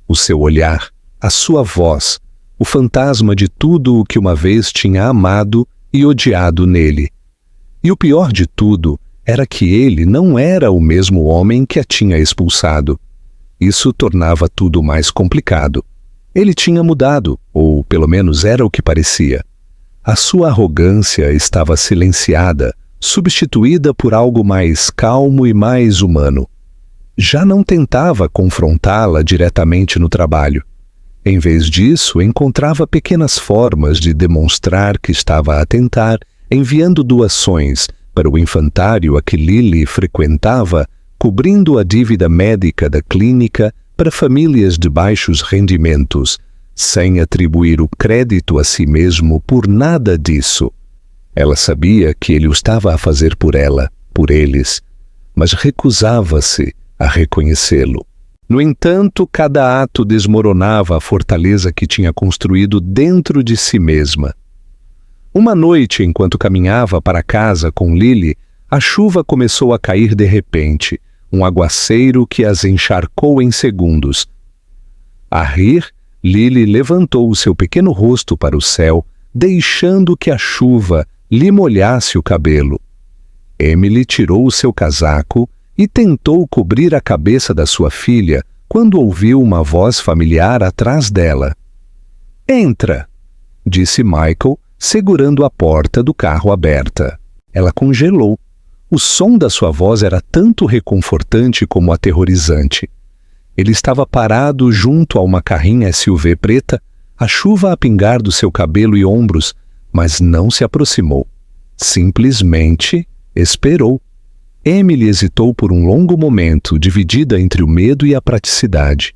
O seu olhar, a sua voz, o fantasma de tudo o que uma vez tinha amado e odiado nele. E o pior de tudo era que ele não era o mesmo homem que a tinha expulsado. Isso tornava tudo mais complicado. Ele tinha mudado, ou pelo menos era o que parecia. A sua arrogância estava silenciada, substituída por algo mais calmo e mais humano. Já não tentava confrontá-la diretamente no trabalho. Em vez disso, encontrava pequenas formas de demonstrar que estava a tentar, enviando doações para o infantário a que Lily frequentava, cobrindo a dívida médica da clínica para famílias de baixos rendimentos, sem atribuir o crédito a si mesmo por nada disso. Ela sabia que ele o estava a fazer por ela, por eles, mas recusava-se a reconhecê-lo. No entanto, cada ato desmoronava a fortaleza que tinha construído dentro de si mesma. Uma noite, enquanto caminhava para casa com Lily, a chuva começou a cair de repente, um aguaceiro que as encharcou em segundos. A rir, Lily levantou o seu pequeno rosto para o céu, deixando que a chuva lhe molhasse o cabelo. Emily tirou o seu casaco e tentou cobrir a cabeça da sua filha quando ouviu uma voz familiar atrás dela. "Entra", disse Michael, segurando a porta do carro aberta. Ela congelou. O som da sua voz era tanto reconfortante como aterrorizante. Ele estava parado junto a uma carrinha SUV preta, a chuva a pingar do seu cabelo e ombros, mas não se aproximou. Simplesmente esperou. Emily hesitou por um longo momento, dividida entre o medo e a praticidade.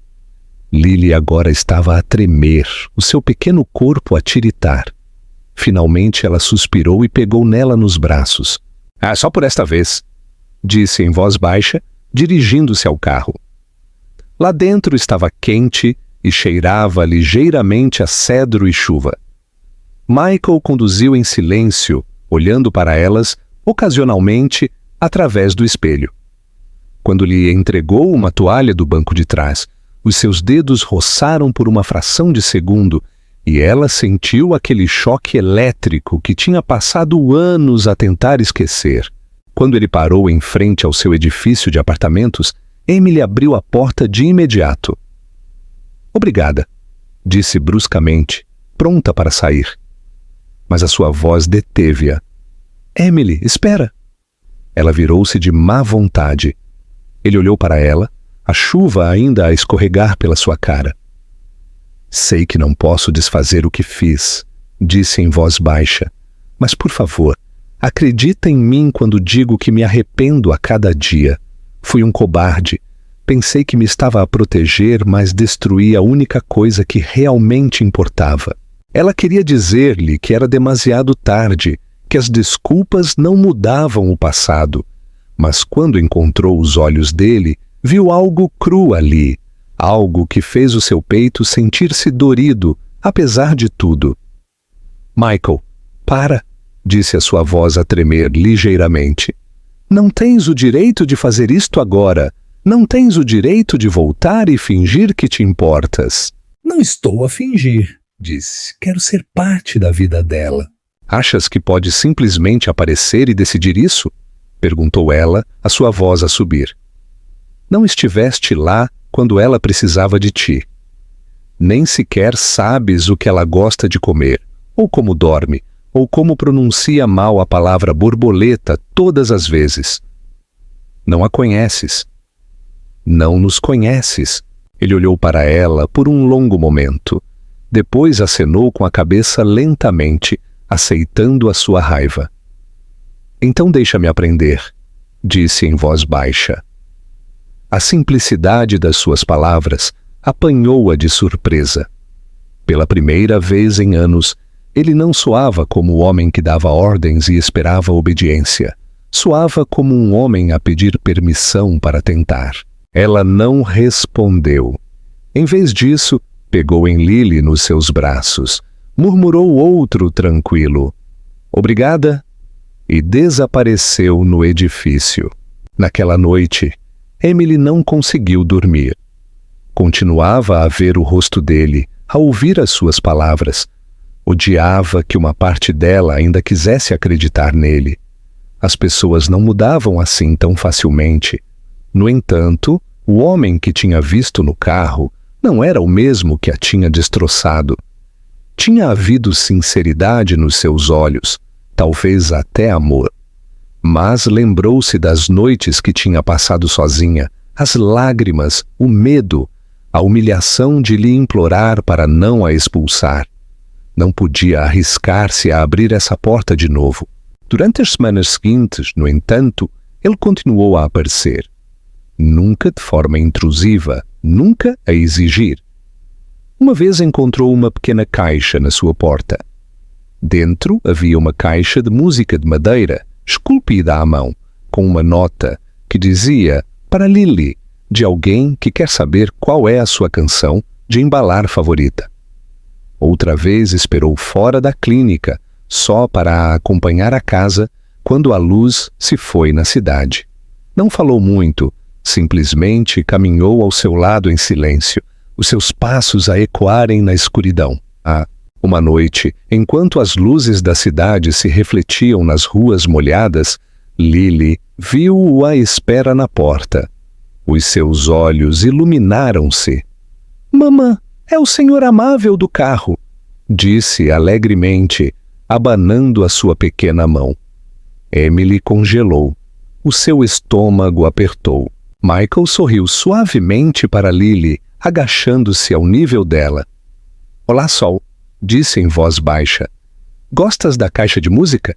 Lily agora estava a tremer, o seu pequeno corpo a tiritar. Finalmente ela suspirou e pegou nela nos braços. "Ah, só por esta vez", disse em voz baixa, dirigindo-se ao carro. Lá dentro estava quente e cheirava ligeiramente a cedro e chuva. Michael conduziu em silêncio, olhando para elas, ocasionalmente, através do espelho. Quando lhe entregou uma toalha do banco de trás, os seus dedos roçaram por uma fração de segundo e ela sentiu aquele choque elétrico que tinha passado anos a tentar esquecer. Quando ele parou em frente ao seu edifício de apartamentos, Emily abriu a porta de imediato. "Obrigada", disse bruscamente, pronta para sair. Mas a sua voz deteve-a. "Emily, espera!" Ela virou-se de má vontade. Ele olhou para ela, a chuva ainda a escorregar pela sua cara. "Sei que não posso desfazer o que fiz", disse em voz baixa, "mas, por favor, acredita em mim quando digo que me arrependo a cada dia. Fui um cobarde. Pensei que me estava a proteger, mas destruí a única coisa que realmente importava." Ela queria dizer-lhe que era demasiado tarde, que as desculpas não mudavam o passado, mas quando encontrou os olhos dele, viu algo cru ali, algo que fez o seu peito sentir-se dorido, apesar de tudo. "Michael, para", disse a sua voz a tremer ligeiramente. "Não tens o direito de fazer isto agora. Não tens o direito de voltar e fingir que te importas." "Não estou a fingir", disse. "Quero ser parte da vida dela." "Achas que pode simplesmente aparecer e decidir isso?" perguntou ela, a sua voz a subir. "Não estiveste lá quando ela precisava de ti. Nem sequer sabes o que ela gosta de comer, ou como dorme, ou como pronuncia mal a palavra borboleta todas as vezes. Não a conheces, Não nos conheces. Ele olhou para ela por um longo momento. Depois acenou com a cabeça lentamente, aceitando a sua raiva. Então deixa-me aprender, disse em voz baixa. A simplicidade das suas palavras apanhou-a de surpresa. Pela primeira vez em anos, ele não soava como o homem que dava ordens e esperava obediência. Soava como um homem a pedir permissão para tentar. Ela não respondeu. Em vez disso, pegou em Lily nos seus braços, murmurou outro tranquilo, "Obrigada", e desapareceu no edifício. Naquela noite, Emily não conseguiu dormir. Continuava a ver o rosto dele, a ouvir as suas palavras. Odiava que uma parte dela ainda quisesse acreditar nele. As pessoas não mudavam assim tão facilmente. No entanto, o homem que tinha visto no carro não era o mesmo que a tinha destroçado. Tinha havido sinceridade nos seus olhos, talvez até amor. Mas lembrou-se das noites que tinha passado sozinha, as lágrimas, o medo, a humilhação de lhe implorar para não a expulsar. Não podia arriscar-se a abrir essa porta de novo. Durante as semanas seguintes, no entanto, ele continuou a aparecer. Nunca de forma intrusiva, nunca a exigir. Uma vez encontrou uma pequena caixa na sua porta. Dentro havia uma caixa de música de madeira, esculpida à mão, com uma nota que dizia "Para Lily", de alguém que quer saber qual é a sua canção de embalar favorita. Outra vez esperou fora da clínica, só para a acompanhar a casa quando a luz se foi na cidade. Não falou muito, simplesmente caminhou ao seu lado em silêncio, os seus passos a ecoarem na escuridão. Uma noite, enquanto as luzes da cidade se refletiam nas ruas molhadas, Lily viu-o à espera na porta. Os seus olhos iluminaram-se. "Mamã, é o senhor amável do carro", disse alegremente, abanando a sua pequena mão. Emily congelou. O seu estômago apertou. Michael sorriu suavemente para Lily, agachando-se ao nível dela. "Olá, Sol", disse em voz baixa. "Gostas da caixa de música?"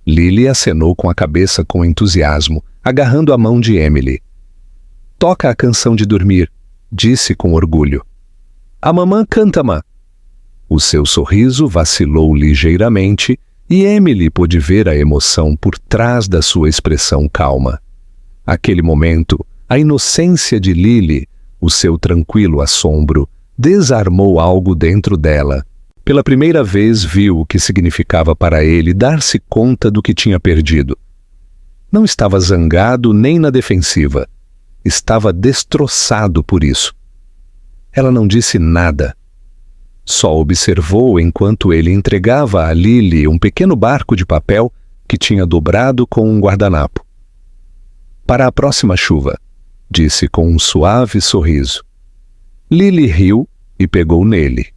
Lily acenou com a cabeça com entusiasmo, agarrando a mão de Emily. "Toca a canção de dormir", disse com orgulho. "A mamã canta-ma." O seu sorriso vacilou ligeiramente e Emily pôde ver a emoção por trás da sua expressão calma. Aquele momento, a inocência de Lily, o seu tranquilo assombro, desarmou algo dentro dela. Pela primeira vez viu o que significava para ele dar-se conta do que tinha perdido. Não estava zangado nem na defensiva. Estava destroçado por isso. Ela não disse nada. Só observou enquanto ele entregava a Lily um pequeno barco de papel que tinha dobrado com um guardanapo. "Para a próxima chuva", disse com um suave sorriso. Lily riu e pegou nele.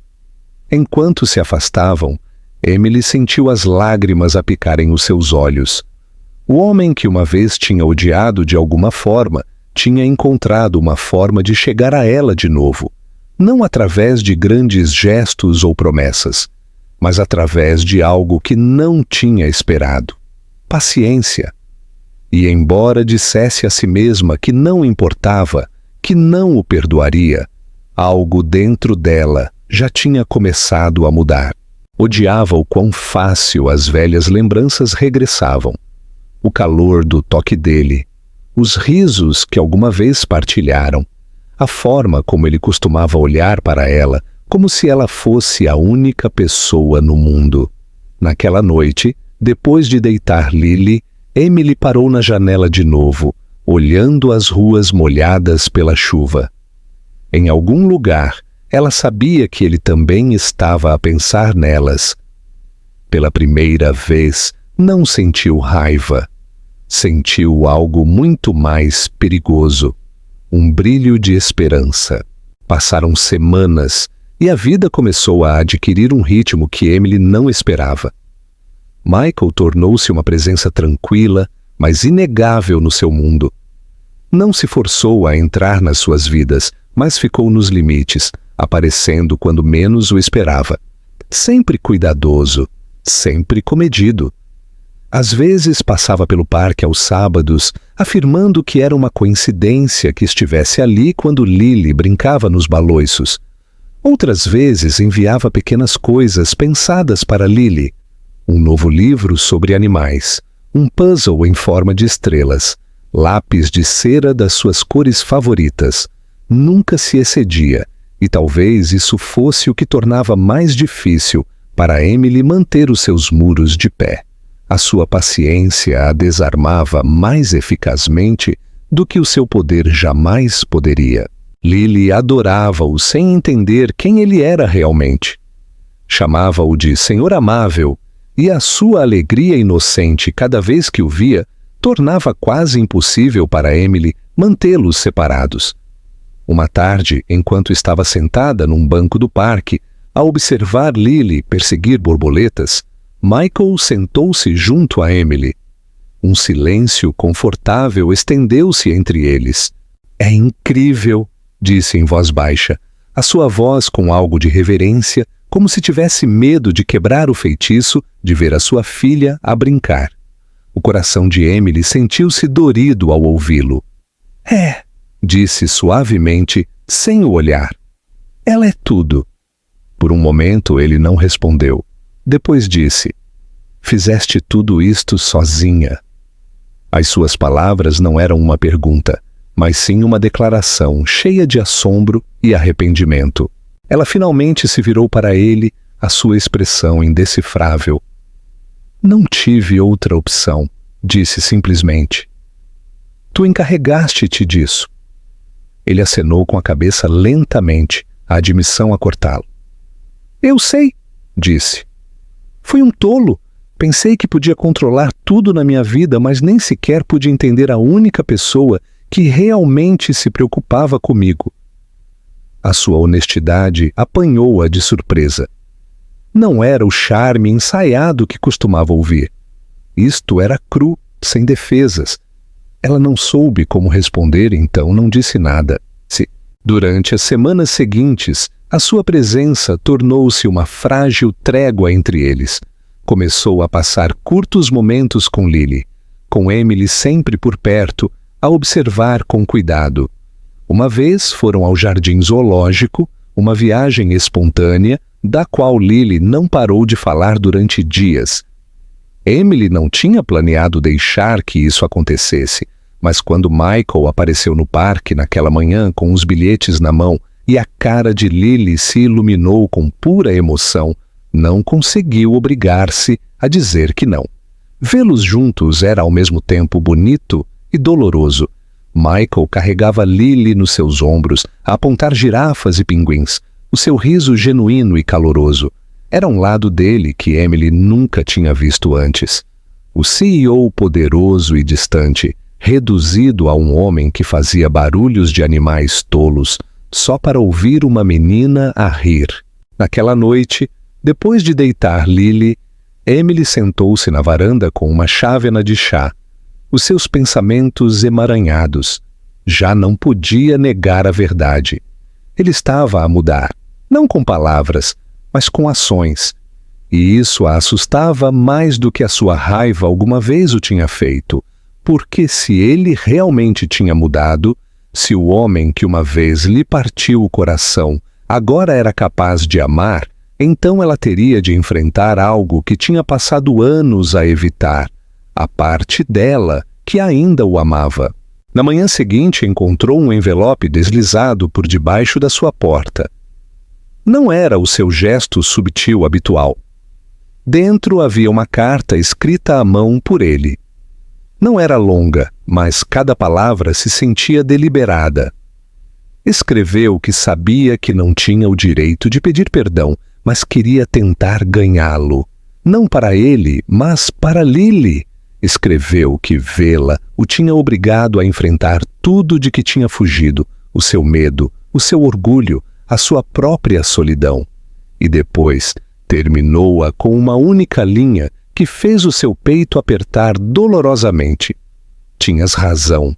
Enquanto se afastavam, Emily sentiu as lágrimas a picarem os seus olhos. O homem que uma vez tinha odiado de alguma forma tinha encontrado uma forma de chegar a ela de novo, não através de grandes gestos ou promessas, mas através de algo que não tinha esperado: paciência. E embora dissesse a si mesma que não importava, que não o perdoaria, algo dentro dela já tinha começado a mudar. Odiava o quão fácil as velhas lembranças regressavam. O calor do toque dele, os risos que alguma vez partilharam, a forma como ele costumava olhar para ela, como se ela fosse a única pessoa no mundo. Naquela noite, depois de deitar Lily, Emily parou na janela de novo, olhando as ruas molhadas pela chuva. Em algum lugar, ela sabia que ele também estava a pensar nelas. Pela primeira vez, não sentiu raiva. Sentiu algo muito mais perigoso, um brilho de esperança. Passaram semanas e a vida começou a adquirir um ritmo que Emily não esperava. Michael tornou-se uma presença tranquila, mas inegável no seu mundo. Não se forçou a entrar nas suas vidas, mas ficou nos limites, aparecendo quando menos o esperava. Sempre cuidadoso, sempre comedido. Às vezes passava pelo parque aos sábados, afirmando que era uma coincidência que estivesse ali quando Lily brincava nos baloiços. Outras vezes enviava pequenas coisas pensadas para Lily. Um novo livro sobre animais, um puzzle em forma de estrelas, lápis de cera das suas cores favoritas. Nunca se excedia, e talvez isso fosse o que tornava mais difícil para Emily manter os seus muros de pé. A sua paciência a desarmava mais eficazmente do que o seu poder jamais poderia. Lily adorava-o sem entender quem ele era realmente. Chamava-o de Senhor Amável, e a sua alegria inocente cada vez que o via tornava quase impossível para Emily mantê-los separados. Uma tarde, enquanto estava sentada num banco do parque, a observar Lily perseguir borboletas, Michael sentou-se junto a Emily. Um silêncio confortável estendeu-se entre eles. "É incrível", disse em voz baixa, a sua voz com algo de reverência, como se tivesse medo de quebrar o feitiço de ver a sua filha a brincar. O coração de Emily sentiu-se dorido ao ouvi-lo. "É", disse suavemente, sem o olhar. "Ela é tudo." Por um momento ele não respondeu. Depois disse: "Fizeste tudo isto sozinha." As suas palavras não eram uma pergunta, mas sim uma declaração cheia de assombro e arrependimento. Ela finalmente se virou para ele, a sua expressão indecifrável. "Não tive outra opção", disse simplesmente. "Tu encarregaste-te disso." Ele acenou com a cabeça lentamente, a admissão a cortá-lo. "Eu sei", disse. "Fui um tolo. Pensei que podia controlar tudo na minha vida, mas nem sequer pude entender a única pessoa que realmente se preocupava comigo." A sua honestidade apanhou-a de surpresa. Não era o charme ensaiado que costumava ouvir. Isto era cru, sem defesas. Ela não soube como responder, então não disse nada. Durante as semanas seguintes, a sua presença tornou-se uma frágil trégua entre eles. Começou a passar curtos momentos com Lily, com Emily sempre por perto, a observar com cuidado. Uma vez foram ao jardim zoológico, uma viagem espontânea, da qual Lily não parou de falar durante dias. Emily não tinha planeado deixar que isso acontecesse, mas quando Michael apareceu no parque naquela manhã com os bilhetes na mão e a cara de Lily se iluminou com pura emoção, não conseguiu obrigar-se a dizer que não. Vê-los juntos era ao mesmo tempo bonito e doloroso. Michael carregava Lily nos seus ombros, a apontar girafas e pinguins, o seu riso genuíno e caloroso. Era um lado dele que Emily nunca tinha visto antes. O CEO poderoso e distante, reduzido a um homem que fazia barulhos de animais tolos, só para ouvir uma menina a rir. Naquela noite, depois de deitar Lily, Emily sentou-se na varanda com uma chávena de chá, os seus pensamentos emaranhados. Já não podia negar a verdade. Ele estava a mudar, não com palavras, mas com ações. E isso a assustava mais do que a sua raiva alguma vez o tinha feito, porque se ele realmente tinha mudado, se o homem que uma vez lhe partiu o coração agora era capaz de amar, então ela teria de enfrentar algo que tinha passado anos a evitar, a parte dela que ainda o amava. Na manhã seguinte encontrou um envelope deslizado por debaixo da sua porta. Não era o seu gesto subtil habitual. Dentro havia uma carta escrita à mão por ele. Não era longa, mas cada palavra se sentia deliberada. Escreveu que sabia que não tinha o direito de pedir perdão, mas queria tentar ganhá-lo. Não para ele, mas para Lily. Escreveu que vê-la o tinha obrigado a enfrentar tudo de que tinha fugido, o seu medo, o seu orgulho, a sua própria solidão. E depois terminou-a com uma única linha que fez o seu peito apertar dolorosamente. Tinhas razão.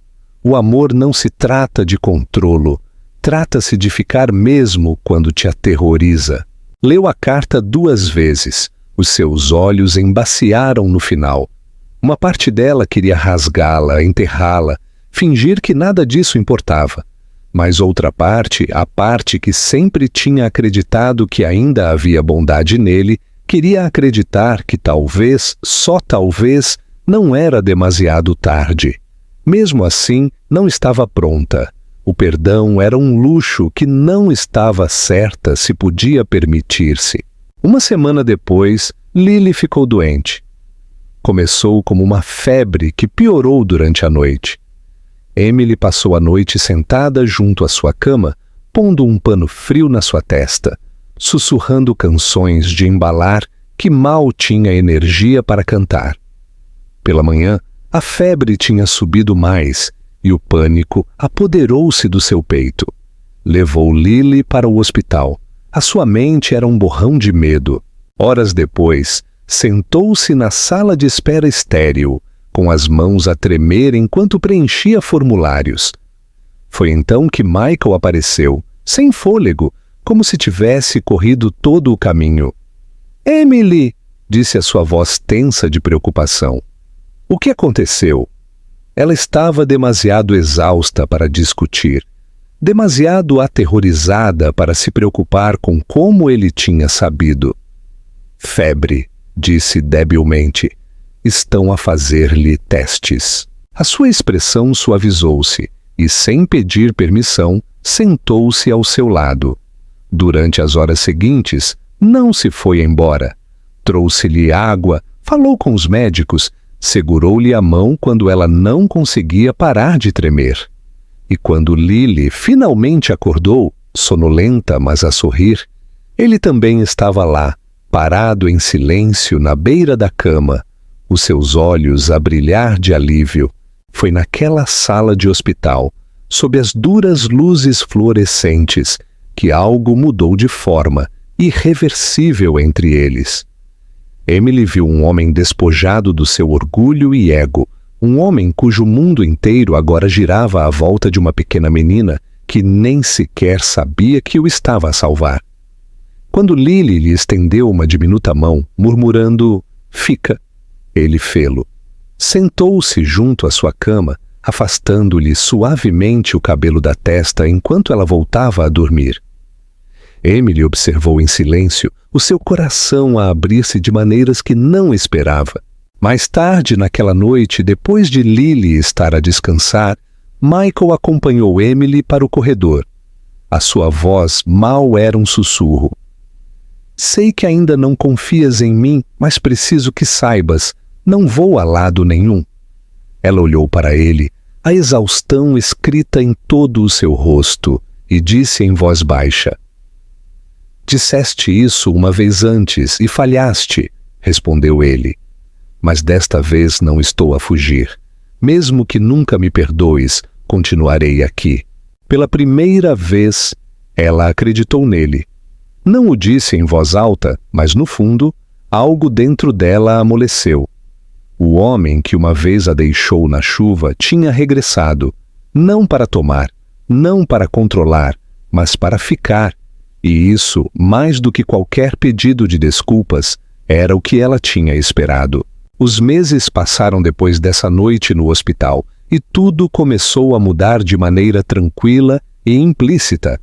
O amor não se trata de controlo, trata-se de ficar mesmo quando te aterroriza. Leu a carta 2 vezes. Os seus olhos embaciaram no final. Uma parte dela queria rasgá-la, enterrá-la, fingir que nada disso importava. Mas outra parte, a parte que sempre tinha acreditado que ainda havia bondade nele, queria acreditar que talvez, só talvez, não era demasiado tarde. Mesmo assim, não estava pronta. O perdão era um luxo que não estava certa se podia permitir-se. Uma semana depois, Lily ficou doente. Começou como uma febre que piorou durante a noite. Emily passou a noite sentada junto à sua cama, pondo um pano frio na sua testa, sussurrando canções de embalar que mal tinha energia para cantar. Pela manhã, a febre tinha subido mais e o pânico apoderou-se do seu peito. Levou Lily para o hospital. A sua mente era um borrão de medo. Horas depois, sentou-se na sala de espera estéril, com as mãos a tremer enquanto preenchia formulários. Foi então que Michael apareceu, sem fôlego, como se tivesse corrido todo o caminho. "Emily!" disse a sua voz tensa de preocupação. O que aconteceu? Ela estava demasiado exausta para discutir, demasiado aterrorizada para se preocupar com como ele tinha sabido. "Febre", disse debilmente. "Estão a fazer-lhe testes." A sua expressão suavizou-se e, sem pedir permissão, sentou-se ao seu lado. Durante as horas seguintes, não se foi embora. Trouxe-lhe água, falou com os médicos, segurou-lhe a mão quando ela não conseguia parar de tremer. E quando Lily finalmente acordou, sonolenta, mas a sorrir, ele também estava lá, parado em silêncio na beira da cama, os seus olhos a brilhar de alívio. Foi naquela sala de hospital, sob as duras luzes fluorescentes, que algo mudou de forma, irreversível entre eles. Emily viu um homem despojado do seu orgulho e ego, um homem cujo mundo inteiro agora girava à volta de uma pequena menina que nem sequer sabia que o estava a salvar. Quando Lily lhe estendeu uma diminuta mão, murmurando "Fica", ele fê-lo. Sentou-se junto à sua cama, afastando-lhe suavemente o cabelo da testa enquanto ela voltava a dormir. Emily observou em silêncio o seu coração a abrir-se de maneiras que não esperava. Mais tarde, naquela noite, depois de Lily estar a descansar, Michael acompanhou Emily para o corredor. A sua voz mal era um sussurro. "Sei que ainda não confias em mim, mas preciso que saibas, não vou a lado nenhum." Ela olhou para ele, a exaustão escrita em todo o seu rosto, e disse em voz baixa: "Disseste isso uma vez antes e falhaste", respondeu ele. "Mas desta vez não estou a fugir. Mesmo que nunca me perdoes, continuarei aqui." Pela primeira vez, ela acreditou nele. Não o disse em voz alta, mas no fundo, algo dentro dela amoleceu. O homem que uma vez a deixou na chuva tinha regressado, não para tomar, não para controlar, mas para ficar. E isso, mais do que qualquer pedido de desculpas, era o que ela tinha esperado. Os meses passaram depois dessa noite no hospital, e tudo começou a mudar de maneira tranquila e implícita.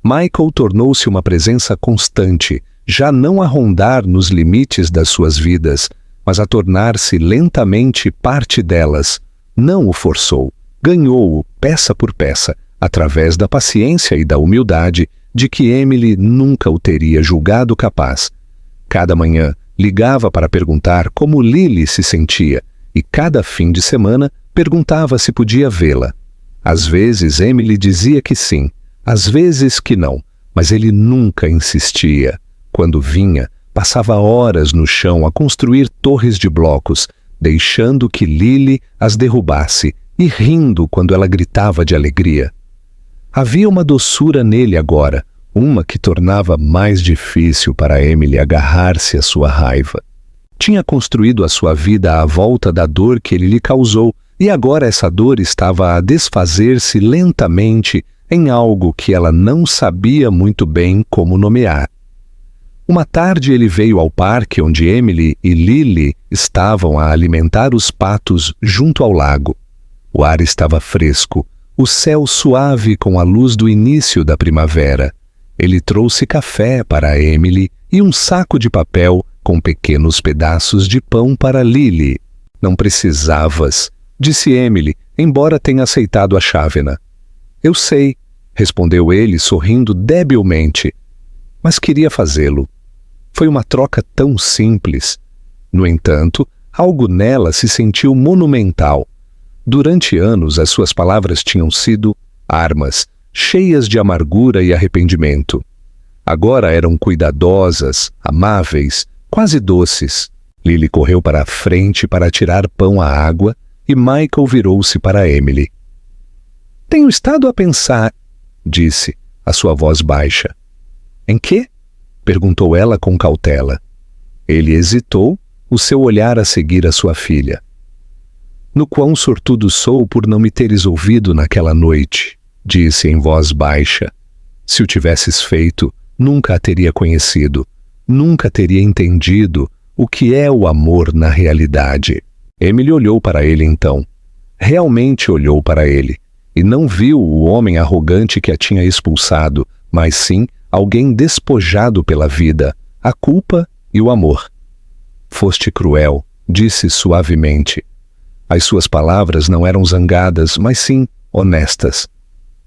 Michael tornou-se uma presença constante, já não a rondar nos limites das suas vidas, mas a tornar-se lentamente parte delas. Não o forçou, ganhou-o peça por peça, através da paciência e da humildade de que Emily nunca o teria julgado capaz. Cada manhã ligava para perguntar como Lily se sentia e cada fim de semana perguntava se podia vê-la. Às vezes Emily dizia que sim, às vezes que não, mas ele nunca insistia. Quando vinha, passava horas no chão a construir torres de blocos, deixando que Lily as derrubasse e rindo quando ela gritava de alegria. Havia uma doçura nele agora, uma que tornava mais difícil para Emily agarrar-se à sua raiva. Tinha construído a sua vida à volta da dor que ele lhe causou, e agora essa dor estava a desfazer-se lentamente em algo que ela não sabia muito bem como nomear. Uma tarde ele veio ao parque onde Emily e Lily estavam a alimentar os patos junto ao lago. O ar estava fresco, o céu suave com a luz do início da primavera. Ele trouxe café para Emily e um saco de papel com pequenos pedaços de pão para Lily. Não precisavas, disse Emily, embora tenha aceitado a chávena. Eu sei, respondeu ele sorrindo debilmente, mas queria fazê-lo. Foi uma troca tão simples. No entanto, algo nela se sentiu monumental. Durante anos, as suas palavras tinham sido armas, cheias de amargura e arrependimento. Agora eram cuidadosas, amáveis, quase doces. Lily correu para a frente para tirar pão à água e Michael virou-se para Emily. Tenho estado a pensar, disse, a sua voz baixa. Em quê? Perguntou ela com cautela. Ele hesitou, o seu olhar a seguir a sua filha. No quão sortudo sou por não me teres ouvido naquela noite, disse em voz baixa. Se o tivesses feito, nunca a teria conhecido, nunca teria entendido o que é o amor na realidade. Emily olhou para ele então. Realmente olhou para ele, e não viu o homem arrogante que a tinha expulsado, mas sim alguém despojado pela vida, a culpa e o amor. Foste cruel, disse suavemente. As suas palavras não eram zangadas, mas sim honestas.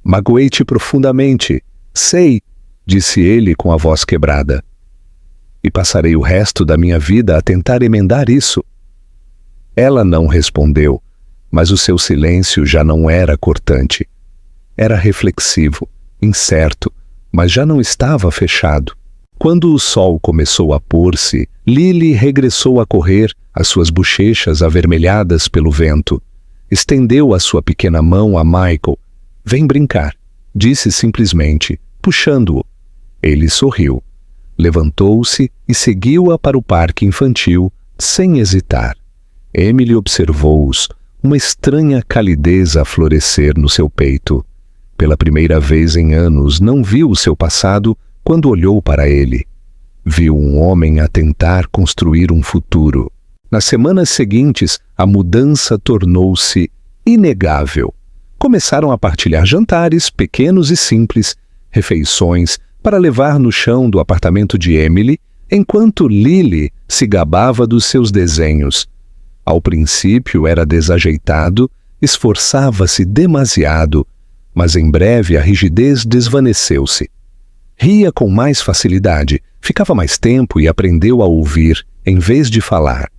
Magoei-te profundamente. Sei, disse ele com a voz quebrada. E passarei o resto da minha vida a tentar emendar isso. Ela não respondeu, mas o seu silêncio já não era cortante. Era reflexivo, incerto, mas já não estava fechado. Quando o sol começou a pôr-se, Lily regressou a correr, as suas bochechas avermelhadas pelo vento. Estendeu a sua pequena mão a Michael. Vem brincar, disse simplesmente, puxando-o. Ele sorriu. Levantou-se e seguiu-a para o parque infantil, sem hesitar. Emily observou-os, uma estranha calidez a florescer no seu peito. Pela primeira vez em anos, não viu o seu passado quando olhou para ele. Viu um homem a tentar construir um futuro. Nas semanas seguintes, a mudança tornou-se inegável. Começaram a partilhar jantares pequenos e simples, refeições para levar no chão do apartamento de Emily, enquanto Lily se gabava dos seus desenhos. Ao princípio era desajeitado, esforçava-se demasiado, mas em breve a rigidez desvaneceu-se. Ria com mais facilidade, ficava mais tempo e aprendeu a ouvir, em vez de falar.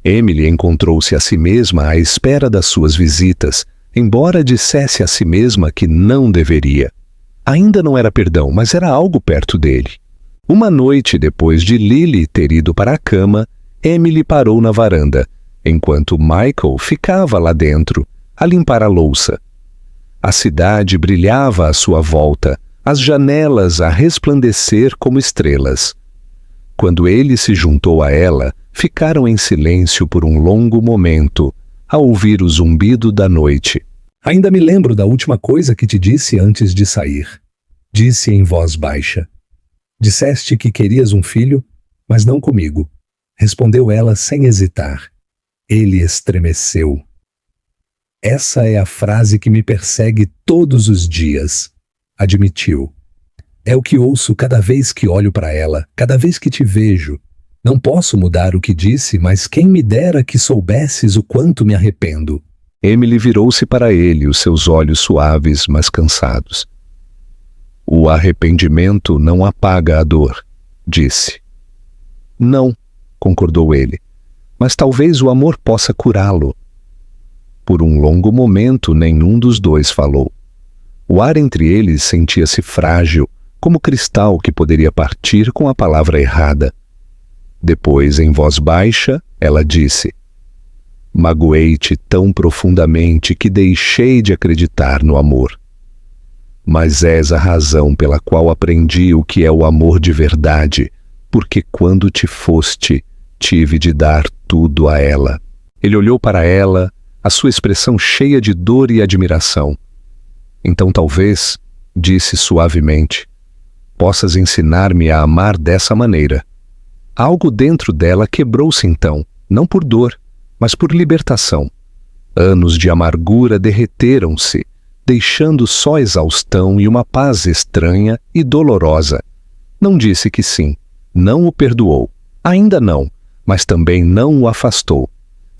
Emily encontrou-se a si mesma à espera das suas visitas, embora dissesse a si mesma que não deveria. Ainda não era perdão, mas era algo perto dele. Uma noite depois de Lily ter ido para a cama, Emily parou na varanda, enquanto Michael ficava lá dentro, a limpar a louça. A cidade brilhava à sua volta, as janelas a resplandecer como estrelas. Quando ele se juntou a ela, ficaram em silêncio por um longo momento, a ouvir o zumbido da noite. Ainda me lembro da última coisa que te disse antes de sair. Disse em voz baixa. Disseste que querias um filho, mas não comigo. Respondeu ela sem hesitar. Ele estremeceu. Essa é a frase que me persegue todos os dias, admitiu. É o que ouço cada vez que olho para ela, cada vez que te vejo. Não posso mudar o que disse, mas quem me dera que soubesses o quanto me arrependo. Emily virou-se para ele, os seus olhos suaves, mas cansados. O arrependimento não apaga a dor, disse. Não, concordou ele, mas talvez o amor possa curá-lo. Por um longo momento, nenhum dos dois falou. O ar entre eles sentia-se frágil, como cristal que poderia partir com a palavra errada. Depois, em voz baixa, ela disse: Magoei-te tão profundamente que deixei de acreditar no amor. Mas és a razão pela qual aprendi o que é o amor de verdade, porque quando te foste, tive de dar tudo a ela. Ele olhou para ela, a sua expressão cheia de dor e admiração. Então talvez, disse suavemente, possas ensinar-me a amar dessa maneira. Algo dentro dela quebrou-se então, não por dor, mas por libertação. Anos de amargura derreteram-se, deixando só exaustão e uma paz estranha e dolorosa. Não disse que sim, não o perdoou, ainda não, mas também não o afastou.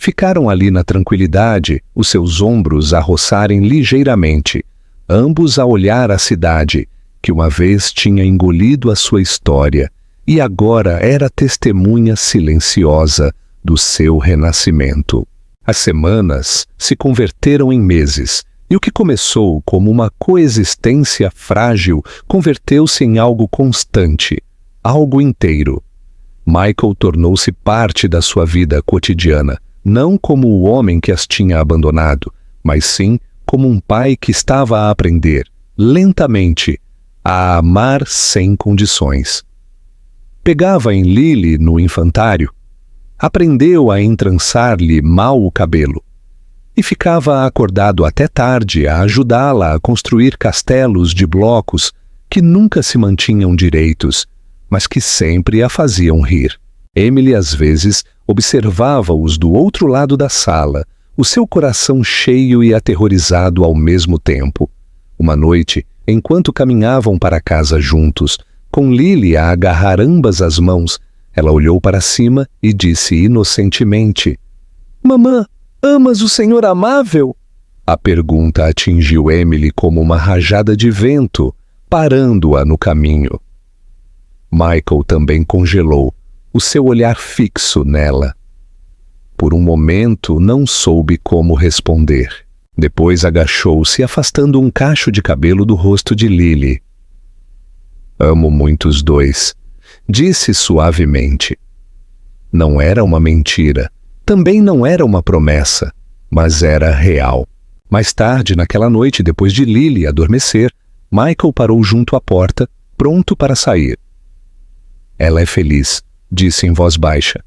Ficaram ali na tranquilidade, os seus ombros a roçarem ligeiramente, ambos a olhar a cidade, que uma vez tinha engolido a sua história e agora era testemunha silenciosa do seu renascimento. As semanas se converteram em meses, e o que começou como uma coexistência frágil converteu-se em algo constante, algo inteiro. Michael tornou-se parte da sua vida cotidiana, não como o homem que as tinha abandonado, mas sim como um pai que estava a aprender, lentamente, a amar sem condições. Pegava em Lily no infantário, aprendeu a entrançar-lhe mal o cabelo, e ficava acordado até tarde a ajudá-la a construir castelos de blocos que nunca se mantinham direitos, mas que sempre a faziam rir. Emily às vezes observava-os do outro lado da sala, o seu coração cheio e aterrorizado ao mesmo tempo. Uma noite, enquanto caminhavam para casa juntos, com Lily a agarrar ambas as mãos, ela olhou para cima e disse inocentemente: "Mamã, amas o Senhor amável?" A pergunta atingiu Emily como uma rajada de vento, parando-a no caminho. Michael também congelou, o seu olhar fixo nela. Por um momento não soube como responder. Depois agachou-se, afastando um cacho de cabelo do rosto de Lily. "Amo muito os dois", disse suavemente. Não era uma mentira, também não era uma promessa, mas era real. Mais tarde, naquela noite, depois de Lily adormecer, Michael parou junto à porta, pronto para sair. "Ela é feliz", disse em voz baixa.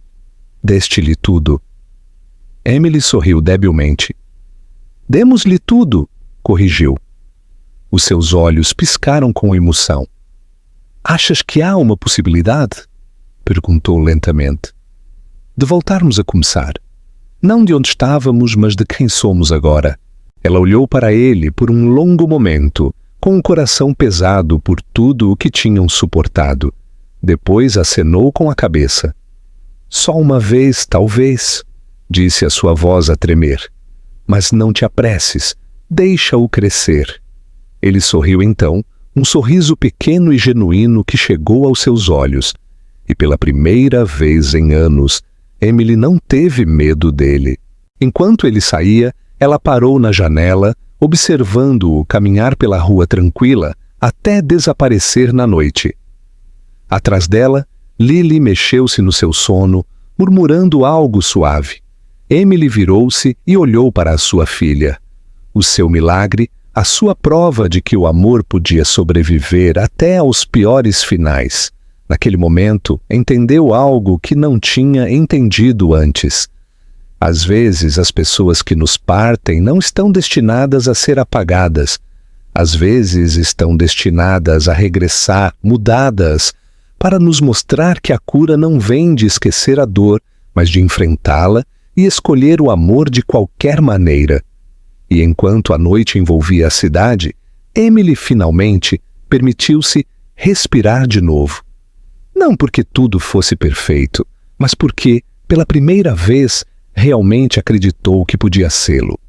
"Deste-lhe tudo." Emily sorriu debilmente. "Demos-lhe tudo", corrigiu. Os seus olhos piscaram com emoção. "Achas que há uma possibilidade?" perguntou lentamente. "De voltarmos a começar. Não de onde estávamos, mas de quem somos agora." Ela olhou para ele por um longo momento, com o coração pesado por tudo o que tinham suportado. Depois acenou com a cabeça. "Só uma vez, talvez", disse a sua voz a tremer. "Mas não te apresses, deixa-o crescer." Ele sorriu então, um sorriso pequeno e genuíno que chegou aos seus olhos. E pela primeira vez em anos, Emily não teve medo dele. Enquanto ele saía, ela parou na janela, observando-o caminhar pela rua tranquila até desaparecer na noite. Atrás dela, Lily mexeu-se no seu sono, murmurando algo suave. Emily virou-se e olhou para a sua filha. O seu milagre, a sua prova de que o amor podia sobreviver até aos piores finais. Naquele momento, entendeu algo que não tinha entendido antes. Às vezes, as pessoas que nos partem não estão destinadas a ser apagadas. Às vezes, estão destinadas a regressar, mudadas, para nos mostrar que a cura não vem de esquecer a dor, mas de enfrentá-la e escolher o amor de qualquer maneira. E enquanto a noite envolvia a cidade, Emily finalmente permitiu-se respirar de novo. Não porque tudo fosse perfeito, mas porque, pela primeira vez, realmente acreditou que podia sê-lo.